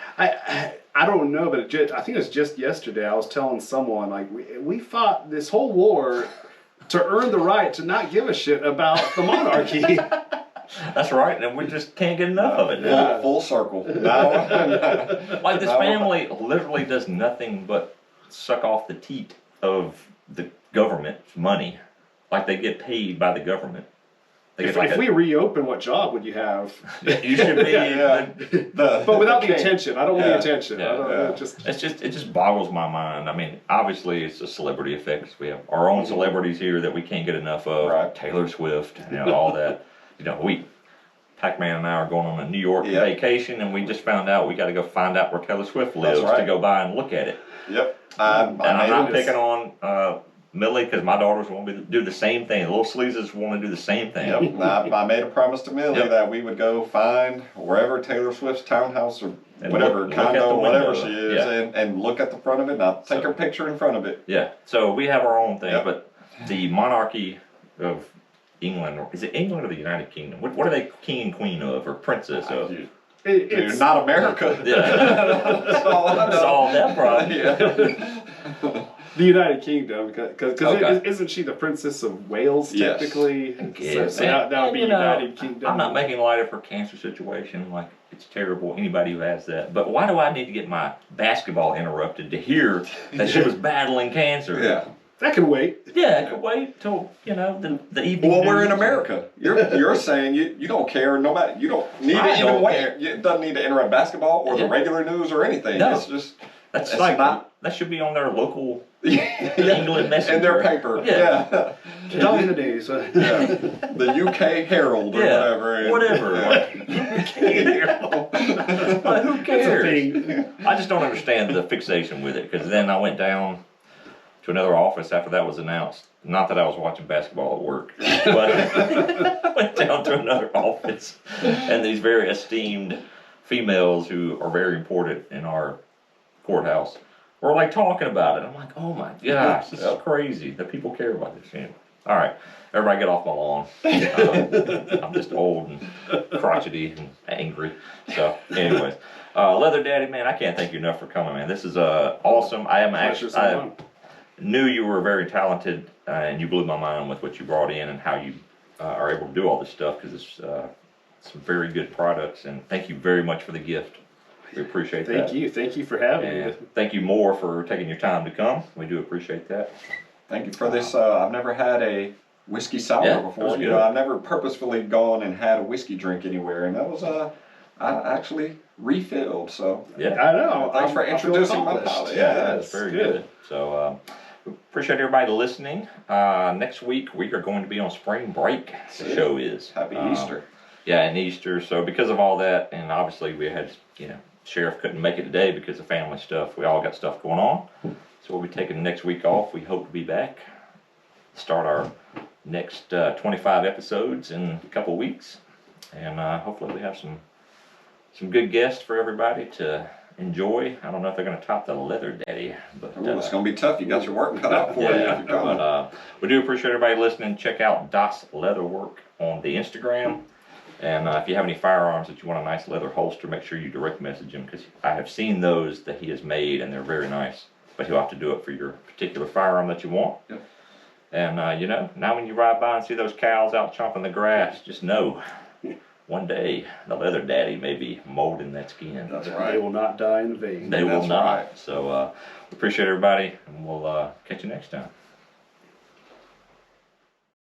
I don't know, but I think it was just yesterday I was telling someone, like, we fought this whole war to earn the right to not give a shit about the monarchy. That's right, and we just can't get enough of it. Full circle. Like this family literally does nothing but suck off the teat of the government's money. Like they get paid by the government. If we reopen, what job would you have? You should be. But without the attention. I don't want the attention. It just boggles my mind. I mean, obviously it's a celebrity effect. We have our own celebrities here that we can't get enough of. Right. Taylor Swift, all that. PackMan and I are going on a New York vacation, and we just found out we got to go find out where Taylor Swift lives to go by and look at it. Yep. I'm not picking on Millie, because my daughters want me to do the same thing. The little sleazes want to do the same thing. Yep. I made a promise to Millie that we would go find wherever Taylor Swift's townhouse or whatever, condo, whatever she is, and look at the front of it, and I'll take her picture in front of it. Yeah. So we have our own thing, but the monarchy of England, or is it England or the United Kingdom? What are they king and queen of, or princess of? It's not America. Solve that problem. The United Kingdom, because isn't she the Princess of Wales technically? Yes. So that would be United Kingdom. I'm not making light of her cancer situation. Like, it's terrible. Anybody who has that. But why do I need to get my basketball interrupted to hear that she was battling cancer? Yeah. That can wait. Yeah, it can wait till the evening. Well, we're in America. You're saying you don't care. No matter, you don't need to even wait. It doesn't need to interrupt basketball or the regular news or anything. No. It's just That's It's like not- that should be on their local Yeah, England Messenger. in their paper. Yeah. Yeah. Dog in the days. Yeah. The UK Herald or Yeah, whatever. whatever. Yeah. Like, who It's a cares? thing. I just don't understand the fixation with it, because then I went down to another office after that was announced. Not that I was watching basketball at work, but I went down to another office, and these very esteemed females who are very important in our courthouse were like talking about it. I'm like, oh my gosh, this is crazy that people care about this. Anyway, all right, everybody get off my lawn. I'm just old and crotchety and angry. So, anyways, Leather Daddy, man, I can't thank you enough for coming, man. This is awesome. I am actually. I knew you were very talented, and you blew my mind with what you brought in and how you are able to do all this stuff, because it's some very good products. And thank you very much for the gift. We appreciate that. Thank you for having me. And thank you more for taking your time to come. We do appreciate that. Thank you for this. I've never had a whiskey sour Yeah, that before. was You good. know, I've never purposefully gone and had a whiskey drink anywhere, and that was I actually refilled. So Yeah, I know. thanks for I feel introducing my accomplished. palate. yeah, Yeah, that's very good. So we appreciate everybody listening. Next week we are going to be on spring break. The show is Happy Easter. Yeah, and Easter. So because of all that, and obviously we had, Sheriff couldn't make it today because of family stuff. We all got stuff going on. So we'll be taking the next week off. We hope to be back. Start our next 25 episodes in a couple weeks. And hopefully we have some good guests for everybody to enjoy. I don't know if they're going to top the Leather Daddy, but Ooh, it's gonna be tough. You got your work cut out for you if you're coming. but we do appreciate everybody listening. Check out Das Leatherwork on the Instagram. And if you have any firearms that you want a nice leather holster, make sure you direct message him, because I have seen those that he has made and they're very nice. But he'll have to do it for your particular firearm that you want. Yep. And now when you ride by and see those cows out chomping the grass, just know one day the Leather Daddy may be molding that skin. That's They right. will not die in vain. They will That's not. right. So we appreciate everybody, and we'll catch you next time.